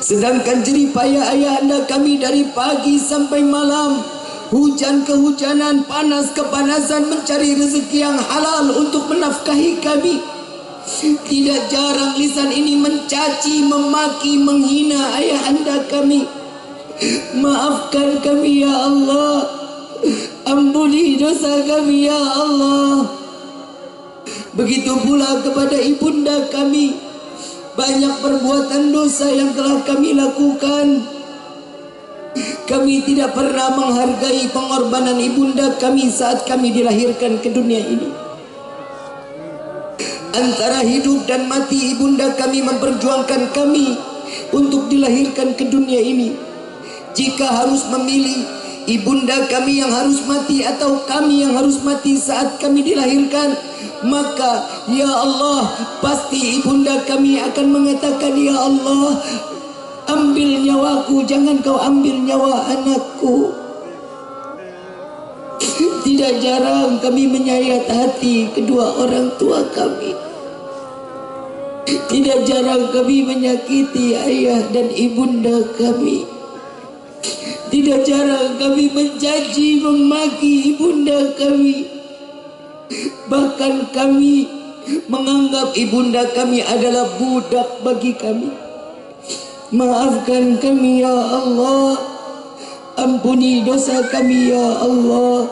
Sedangkan jerih payah ayahanda kami dari pagi sampai malam, hujan kehujanan, panas kepanasan, mencari rezeki yang halal untuk menafkahi kami. Tidak jarang lisan ini mencaci, memaki, menghina ayahanda kami. Maafkan kami ya Allah, ampuni dosa kami ya Allah. Begitu pula kepada ibunda kami, banyak perbuatan dosa yang telah kami lakukan. Kami tidak pernah menghargai pengorbanan ibunda kami saat kami dilahirkan ke dunia ini. Antara hidup dan mati ibunda kami memperjuangkan kami untuk dilahirkan ke dunia ini. Jika harus memilih, ibunda kami yang harus mati atau kami yang harus mati saat kami dilahirkan, maka ya Allah, pasti ibunda kami akan mengatakan, ya Allah, ambil nyawaku, jangan kau ambil nyawa anakku. Tidak jarang kami menyayat hati kedua orang tua kami. Tidak jarang kami menyakiti ayah dan ibunda kami. Tidak jarang kami mencaci, memaki ibunda kami. Bahkan kami menganggap ibunda kami adalah budak bagi kami. Maafkan kami ya Allah, ampuni dosa kami ya Allah.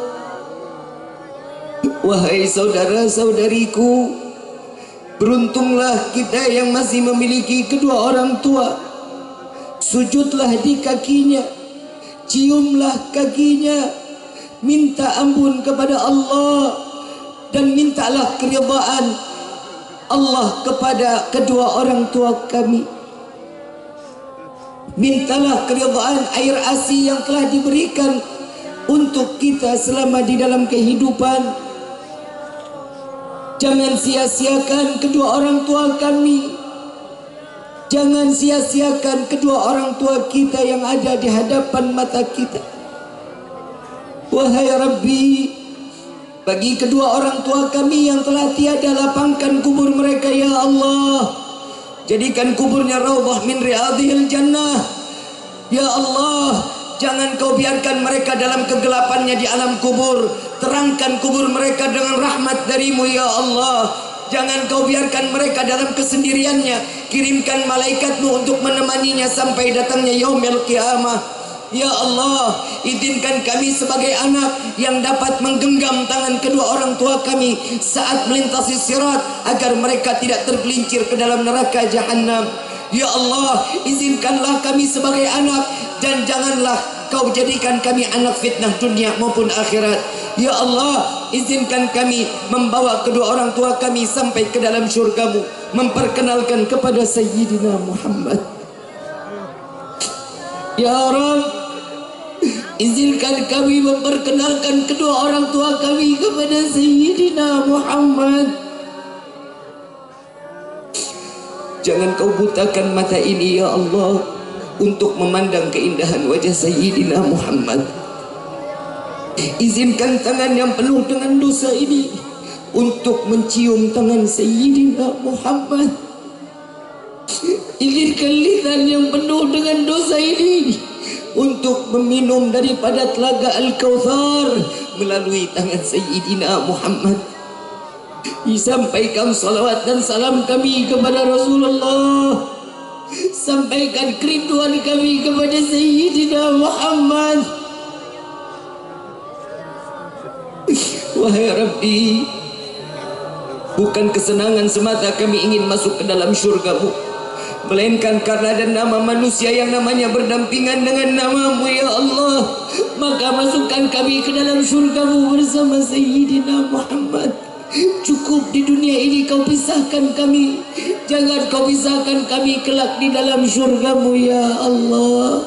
Wahai saudara-saudariku, beruntunglah kita yang masih memiliki kedua orang tua. Sujudlah di kakinya, ciumlah kakinya, minta ampun kepada Allah, dan mintalah keridhaan Allah kepada kedua orang tua kami. Mintalah keridhaan air ASI yang telah diberikan untuk kita selama di dalam kehidupan. Jangan sia-siakan kedua orang tua kami. Jangan sia-siakan kedua orang tua kita yang ada di hadapan mata kita. Wahai Rabbi, bagi kedua orang tua kami yang telah tiada, lapangkan kubur mereka ya Allah. Jadikan kuburnya raudhah min riyadhil jannah. Ya Allah, jangan kau biarkan mereka dalam kegelapannya di alam kubur. Terangkan kubur mereka dengan rahmat darimu ya Allah. Jangan kau biarkan mereka dalam kesendiriannya. Kirimkan malaikatmu untuk menemaninya sampai datangnya yaumil qiyamah. Ya Allah, izinkan kami sebagai anak yang dapat menggenggam tangan kedua orang tua kami saat melintasi sirat, agar mereka tidak tergelincir ke dalam neraka jahanam. Ya Allah, izinkanlah kami sebagai anak, dan janganlah kau jadikan kami anak fitnah dunia maupun akhirat. Ya Allah, izinkan kami membawa kedua orang tua kami sampai ke dalam syurga-Mu, memperkenalkan kepada Sayyidina Muhammad. Ya Rabb, izinkan kami memperkenalkan kedua orang tua kami kepada Sayyidina Muhammad. Jangan kau butakan mata ini ya Allah untuk memandang keindahan wajah Sayyidina Muhammad. Izinkan tangan yang penuh dengan dosa ini untuk mencium tangan Sayyidina Muhammad. Izinkan lisan yang penuh dengan dosa ini untuk meminum daripada telaga Al-Kautsar melalui tangan Sayyidina Muhammad. Disampaikan salawat dan salam kami kepada Rasulullah. Sampaikan kerinduan kami kepada Sayyidina Muhammad. Wahai Rabbi, bukan kesenangan semata kami ingin masuk ke dalam syurga-Mu, melainkan karena ada nama manusia yang namanya berdampingan dengan nama-Mu ya Allah. Maka masukkan kami ke dalam syurga-Mu bersama Sayyidina Muhammad. Cukup di dunia ini kau pisahkan kami, jangan kau pisahkan kami kelak di dalam syurga-Mu ya Allah.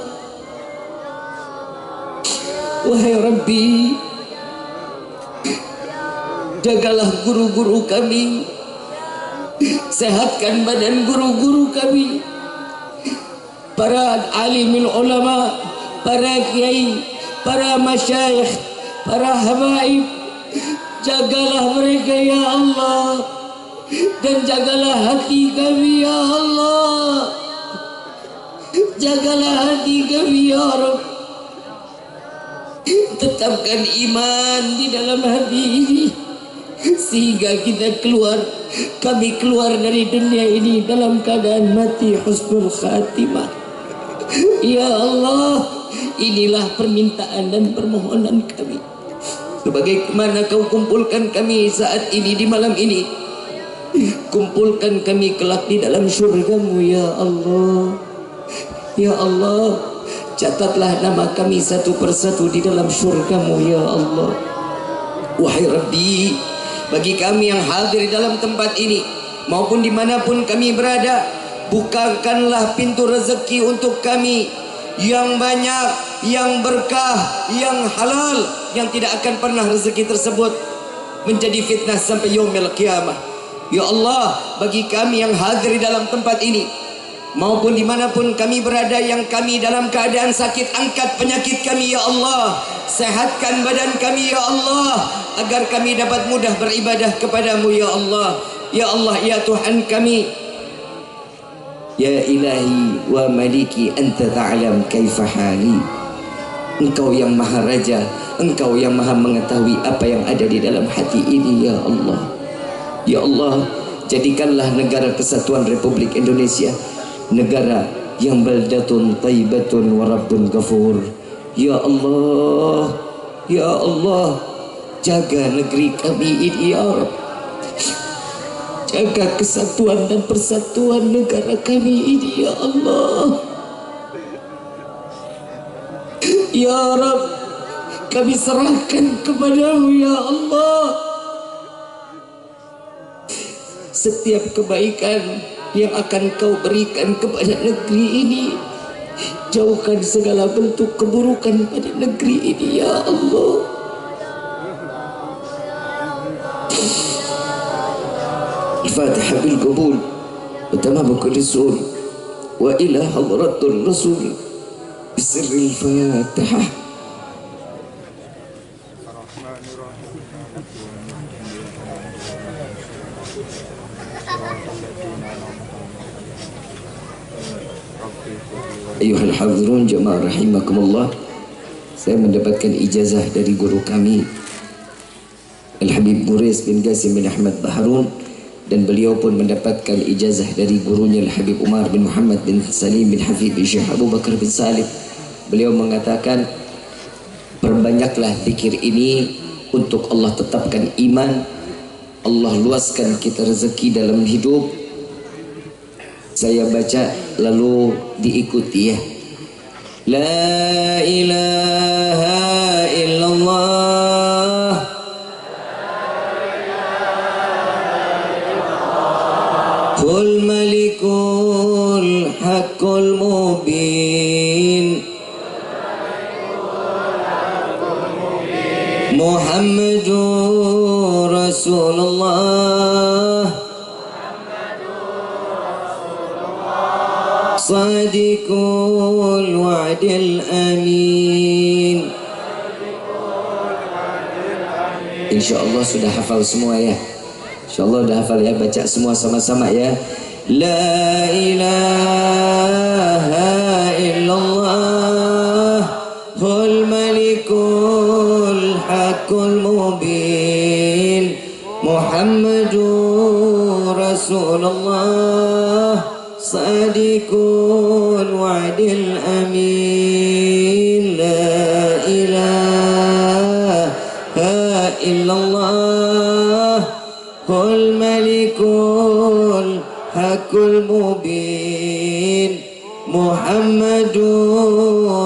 Wahai Rabbi, jagalah guru-guru kami, sehatkan badan guru-guru kami, para alimul ulama, para kiai, para masyayikh, para habaib. Jagalah mereka ya Allah, dan jagalah hati kami ya Allah. Jagalah hati kami ya Rabb. Tetapkan iman di dalam hati ini, sehingga kami keluar dari dunia ini dalam keadaan mati husnul khatimah. Ya Allah, inilah permintaan dan permohonan kami. Sebagaimana kau kumpulkan kami saat ini di malam ini, kumpulkan kami kelak di dalam syurga-Mu ya Allah. Ya Allah, catatlah nama kami satu persatu di dalam syurga-Mu ya Allah. Wahai Rabbi, bagi kami yang hadir di dalam tempat ini maupun dimanapun kami berada, Bukakanlah pintu rezeki untuk kami yang banyak, yang berkah, yang halal, yang tidak akan pernah rezeki tersebut menjadi fitnah sampai yaumil qiyamah. Ya Allah, bagi kami yang hadir dalam tempat ini maupun dimanapun kami berada, yang kami dalam keadaan sakit, angkat penyakit kami ya Allah, sehatkan badan kami ya Allah, agar kami dapat mudah beribadah kepadamu ya Allah. Ya Allah, ya Tuhan kami, ya ilahi wa maliki, anta ta'lam kaifa hali. Engkau yang maha raja, engkau yang maha mengetahui apa yang ada di dalam hati ini ya Allah. Ya Allah, jadikanlah negara kesatuan Republik Indonesia negara yang baldatun tayyibatun wa rabbun ghafur. Ya Allah, ya Allah, jaga negeri kami ini ya Rabb. Jaga kesatuan dan persatuan negara kami ini ya Allah. Ya Rabb, kami serahkan kepadamu ya Allah. Setiap kebaikan yang akan kau berikan kepada negeri ini, jauhkan segala bentuk keburukan pada negeri ini ya Allah. Al-Fatihah bil qabul wa tamamul rasul wa ila hadratul rasul bisirril Fatihah. Ayuhal hadirun jamaah rahimakumullah, saya mendapatkan ijazah dari guru kami Al-Habib Muris bin Qasim bin Ahmad Baharun, dan beliau pun mendapatkan ijazah dari gurunya Al-Habib Umar bin Muhammad bin Salim bin Hafid bin Syekh Abu Bakar bin Salih. Beliau mengatakan, perbanyaklah zikir ini untuk Allah tetapkan iman, Allah luaskan kita rezeki dalam hidup. Saya baca lalu diikuti ya. La ilaha illallah, Qul malikul haqqul mubin, Muhammadur Rasulullah, Sadiqul wa'dil amin. InsyaAllah sudah hafal semua ya. InsyaAllah sudah hafal ya. Baca semua sama-sama ya. La ilaha illallah, Qul malikul haqqul mubin, Muhammadur Rasulullah, Sadiqul wa'dil amin. La ilaha illallah, Qul malikul haqqul mubin, Muhammadur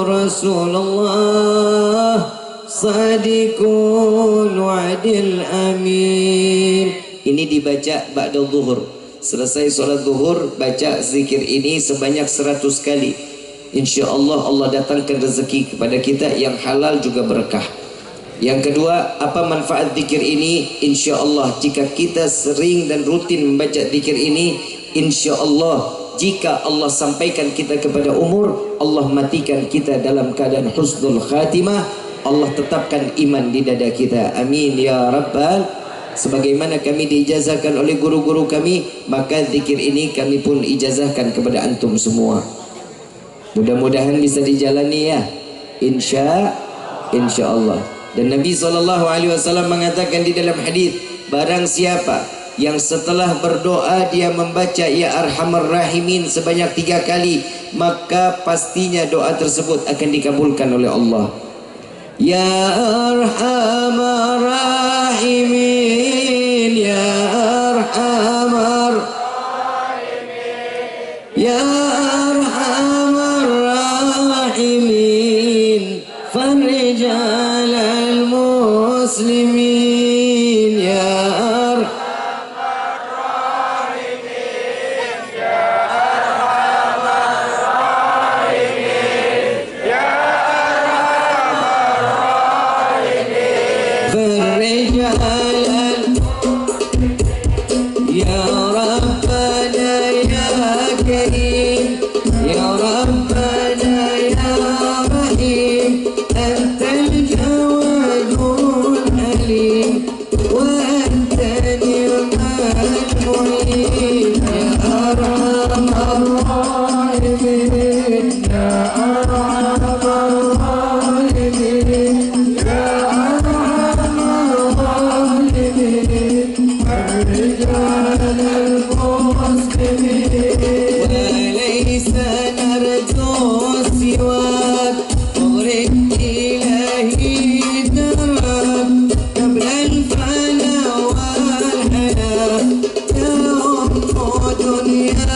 Rasulullah, Sadiqul wa'dil amin. Ini dibaca ba'da zuhur. Selesai sholat zuhur, baca zikir ini sebanyak 100 kali. InsyaAllah Allah datangkan rezeki kepada kita yang halal juga berkah. Yang kedua, apa manfaat zikir ini? InsyaAllah jika kita sering dan rutin membaca zikir ini, InsyaAllah jika Allah sampaikan kita kepada umur, Allah matikan kita dalam keadaan husnul khatimah, Allah tetapkan iman di dada kita. Amin ya Rabbal. Sebagaimana kami diijazahkan oleh guru-guru kami, maka zikir ini kami pun ijazahkan kepada antum semua. Mudah-mudahan bisa dijalani ya, insya-Allah. Dan Nabi SAW mengatakan di dalam hadis, barang siapa yang setelah berdoa dia membaca ya Arhamar Rahimin sebanyak 3 kali, maka pastinya doa tersebut akan dikabulkan oleh Allah. Ya Arhamar Rahimin, ya Arhamar Rahimin, ya Arhamar Rahimin, farrijal al-muslimin, ya Arhamar Rahimin, ya يا ربنا يا كريم يا ربنا يا رحيم أنت الجواد الحليم وأنت نعم المعين يا أرحم الراحمين يا أرحم الراحمين يا أرحم الراحمين الرجال المسلمين وليس نرجو سواك فضلك إلهي دراك قبل الفناء والحياة يا أم دنيا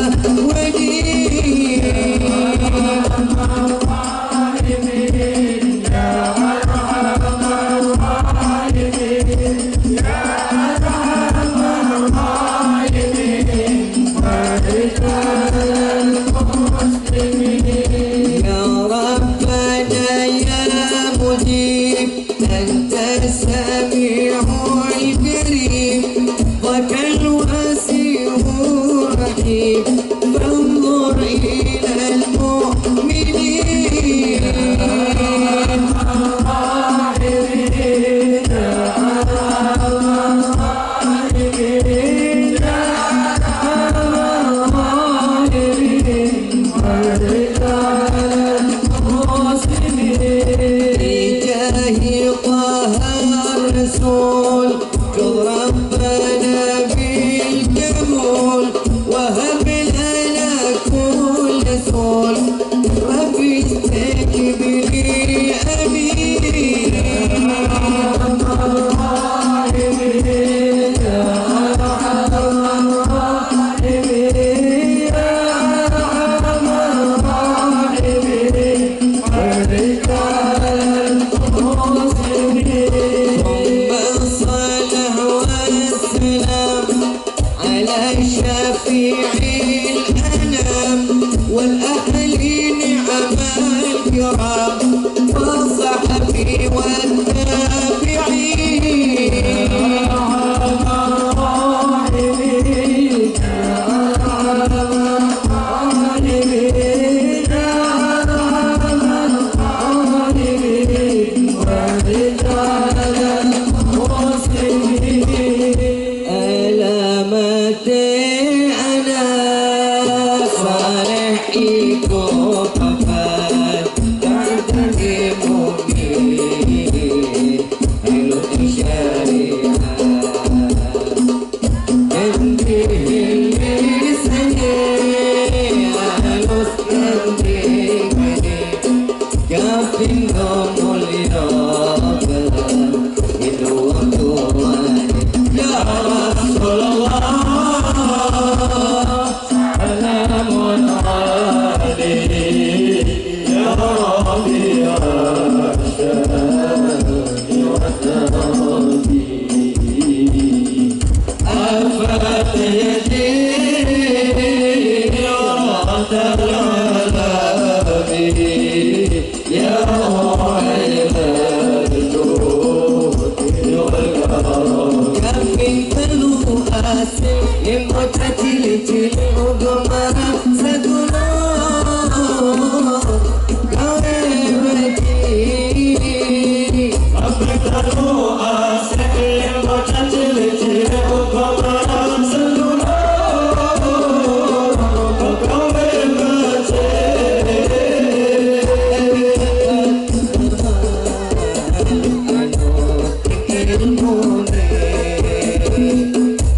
ودين أنت السميع الكريم ذاك الواسع الرحيم فانظر إلى المؤمنين الرسول خذ ربنا بالقبول وهب لنا كل سول ربي استجب لي أمين شفيع الأنام والأهل نعم الكرام والصحبي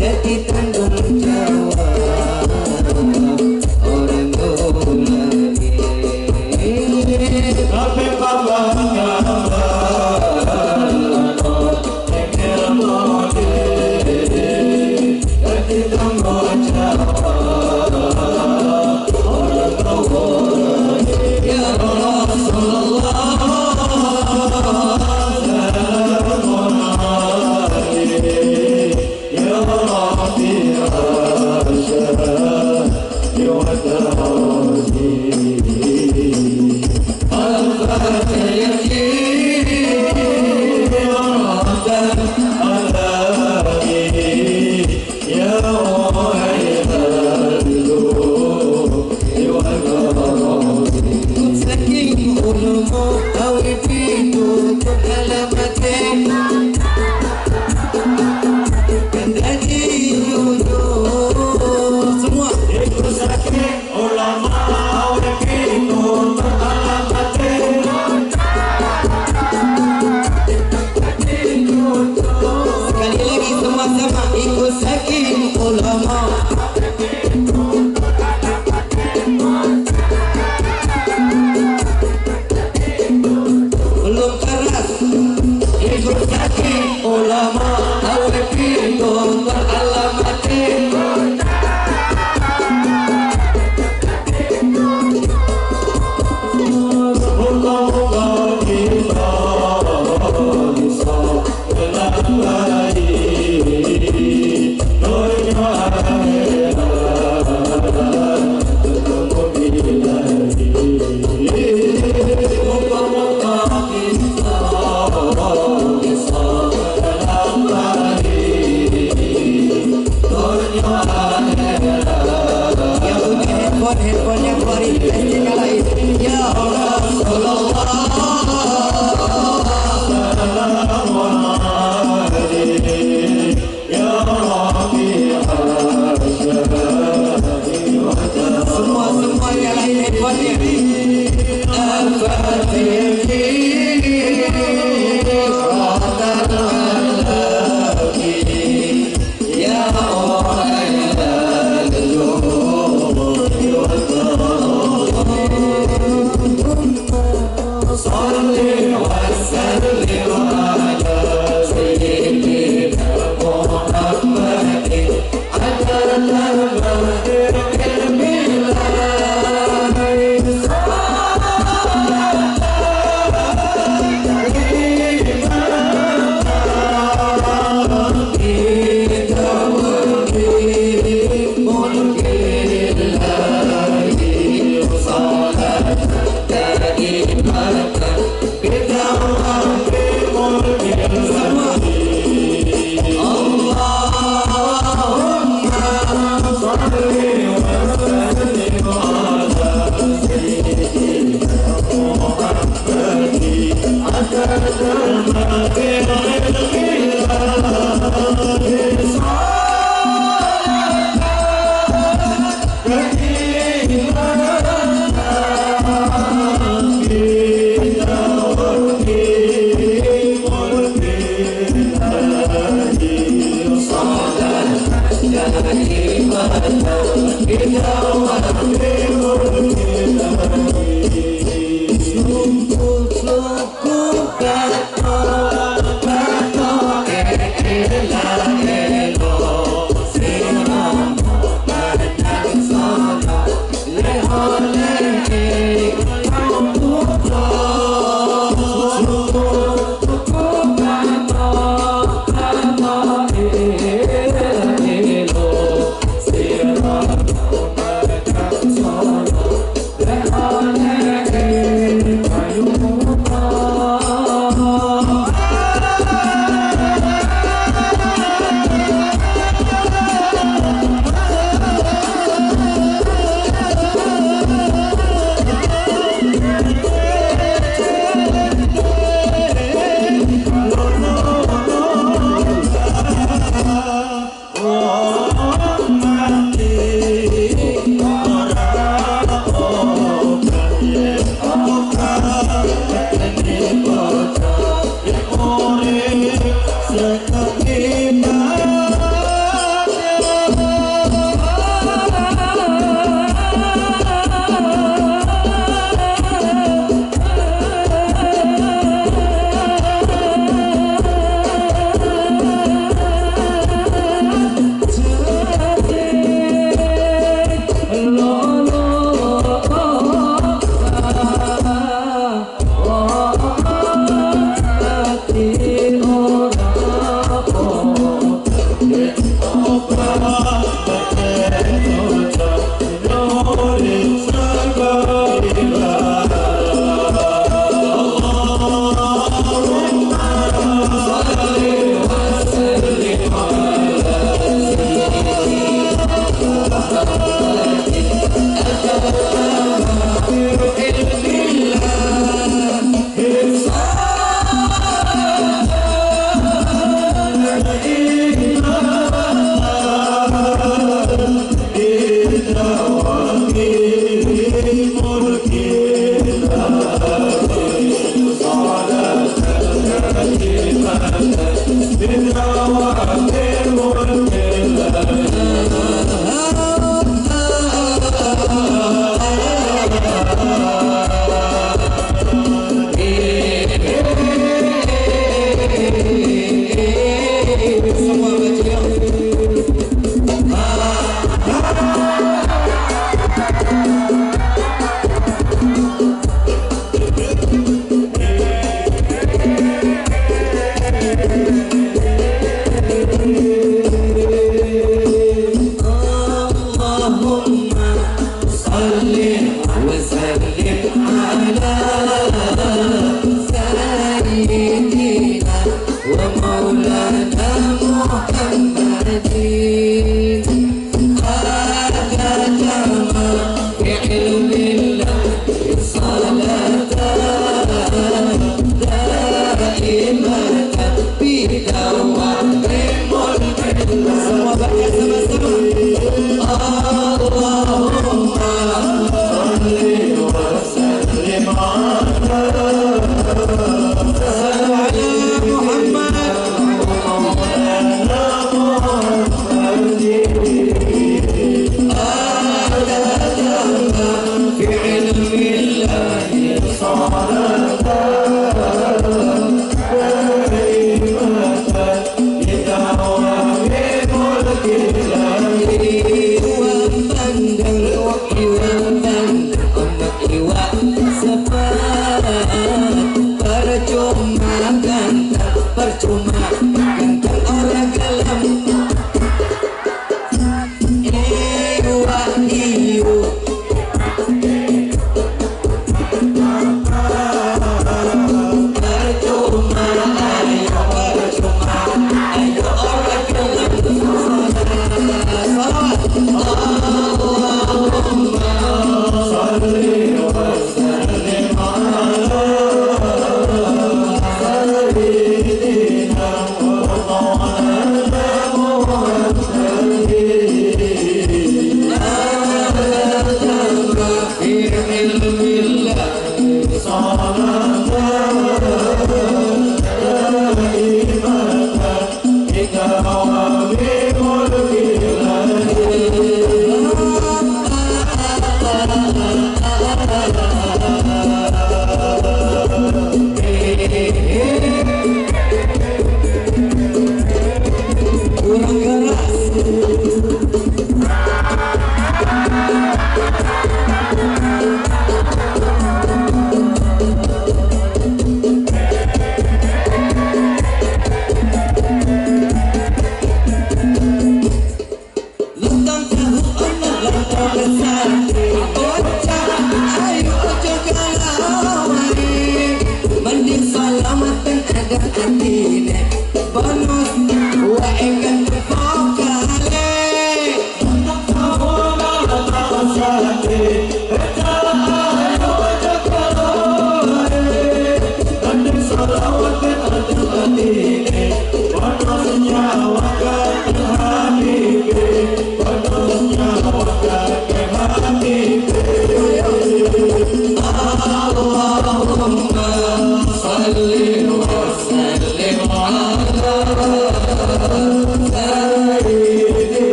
Jadi tanggung jawab Handphonenya keluarin testing lain. Ya Rasulullah, semua nyalain handphonenya.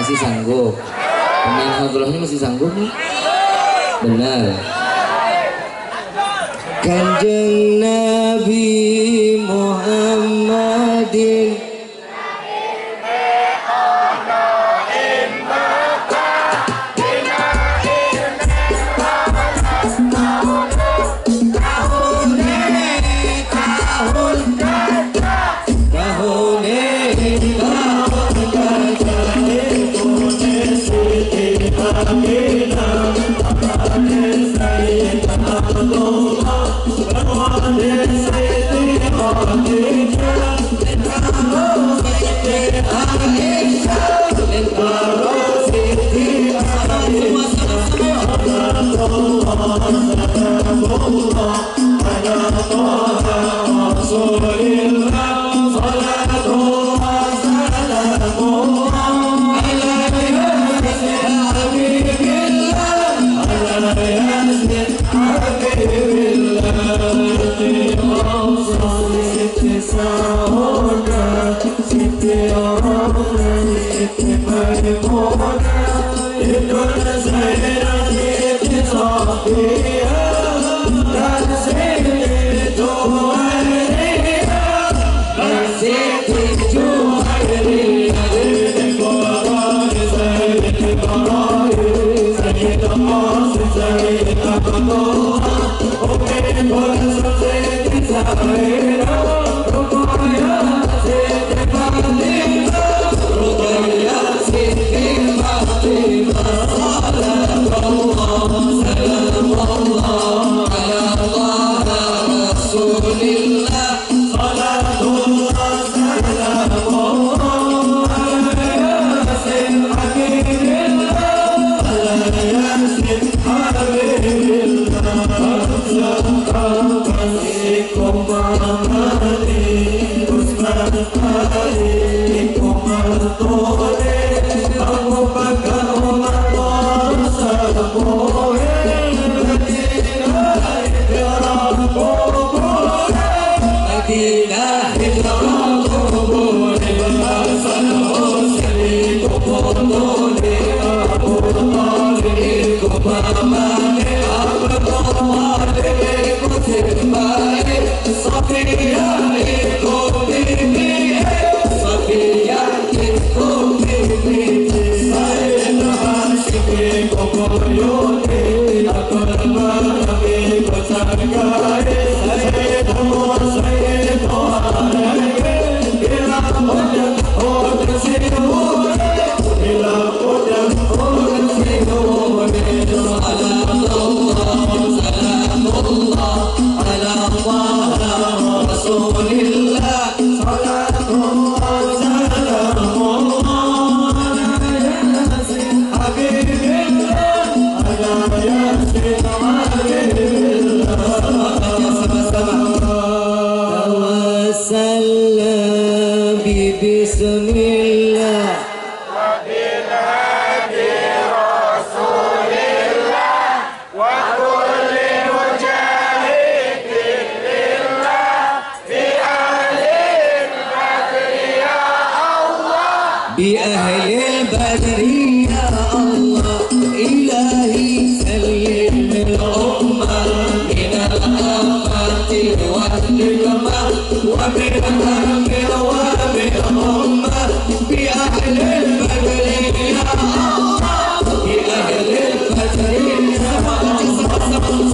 Masih sanggup. Pemain hadrohnya masih sanggup nih? Benar. Kanjeng Nabi Muhammadin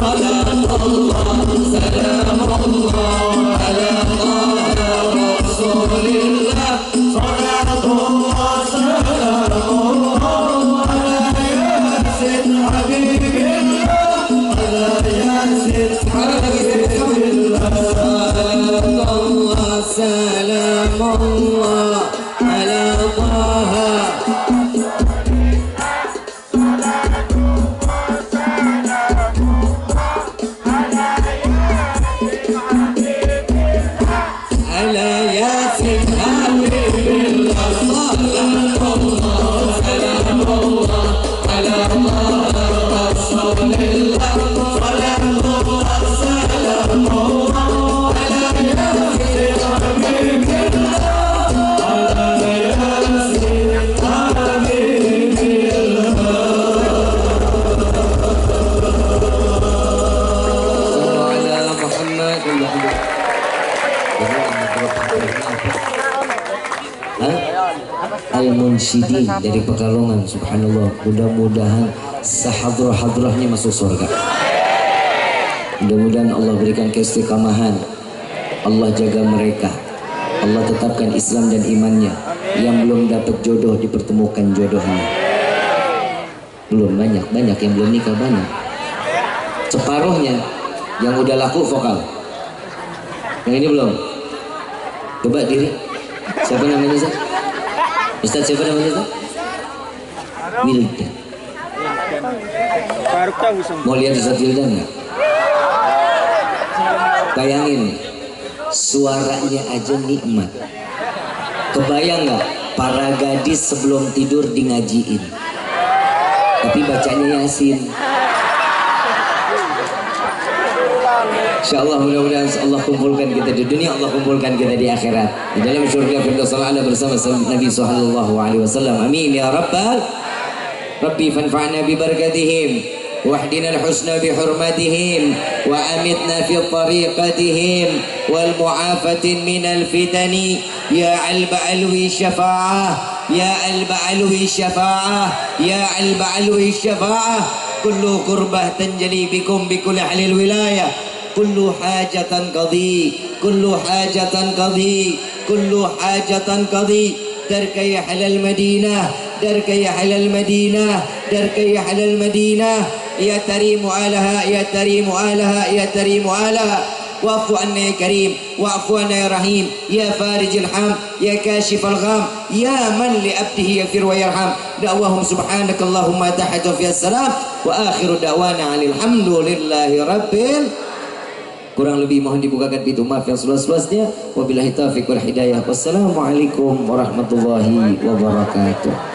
Salam سلام الله على طه على ياسين حبيب الله سلام الله سلام الله على طه رسول الله سلام الله سلام الله على ياسين حبيب الله على ياسين حبيب الله على محمد Al-Munsyidin dari Pekalongan. Subhanallah, mudah-mudahan sahadrah-hadrahnya masuk surga. Mudah-mudahan Allah berikan keistiqamahan, Allah jaga mereka, Allah tetapkan Islam dan imannya. Yang belum dapat jodoh dipertemukan jodohnya. Belum banyak yang belum nikah banyak. Separuhnya yang udah laku vokal. Yang ini belum. Coba diri. Siapa namanya Ustaz? Ustaz siapa namanya Ustaz? Wildan. Mau lihat Ustaz Wildan nggak? Bayangin, suaranya aja nikmat. Kebayang nggak? Para gadis sebelum tidur di ngajiin, tapi bacanya Yasin. InsyaAllah mudah-mudahan Allah kumpulkan kita di dunia, Allah kumpulkan kita di akhirat di dalam surga Firdaus al-A'la bersama Nabi sallallahu alaihi wasallam. Amin ya rabbal Rabbi fanfa'na bi barakatihim wahdina al-husna bi hurmatihim wa amitna fi tariqatihim wal mu'afatin min al-fitani ya al-ba'alwi syafa'ah ya al-ba'alwi syafa'ah ya al-ba'alwi syafa'ah kullu qurbah tanjali bikum bi kulli halil wilayah kullu hajatan qadhi kullu hajatan qadhi kullu hajatan qadhi darka ya halal madinah darka ya halal madinah darka ya halal madinah ya tarimu alaha ya tarimu alaha ya tarimu alaha wa'fu anna ya karim wa'fu anna ya rahim ya farijil ham ya kashifal gham ya man li abdihi yaghfir wa yarham da'wahum subhanakallahumma tahatu fi assalam wa akhiru da'wana alhamdulillahi rabbil. Kurang lebih mohon dibukakan pintu maaf yang seluas-luasnya. Wabillahi taufiq wal hidayah. Wassalamualaikum warahmatullahi wabarakatuh.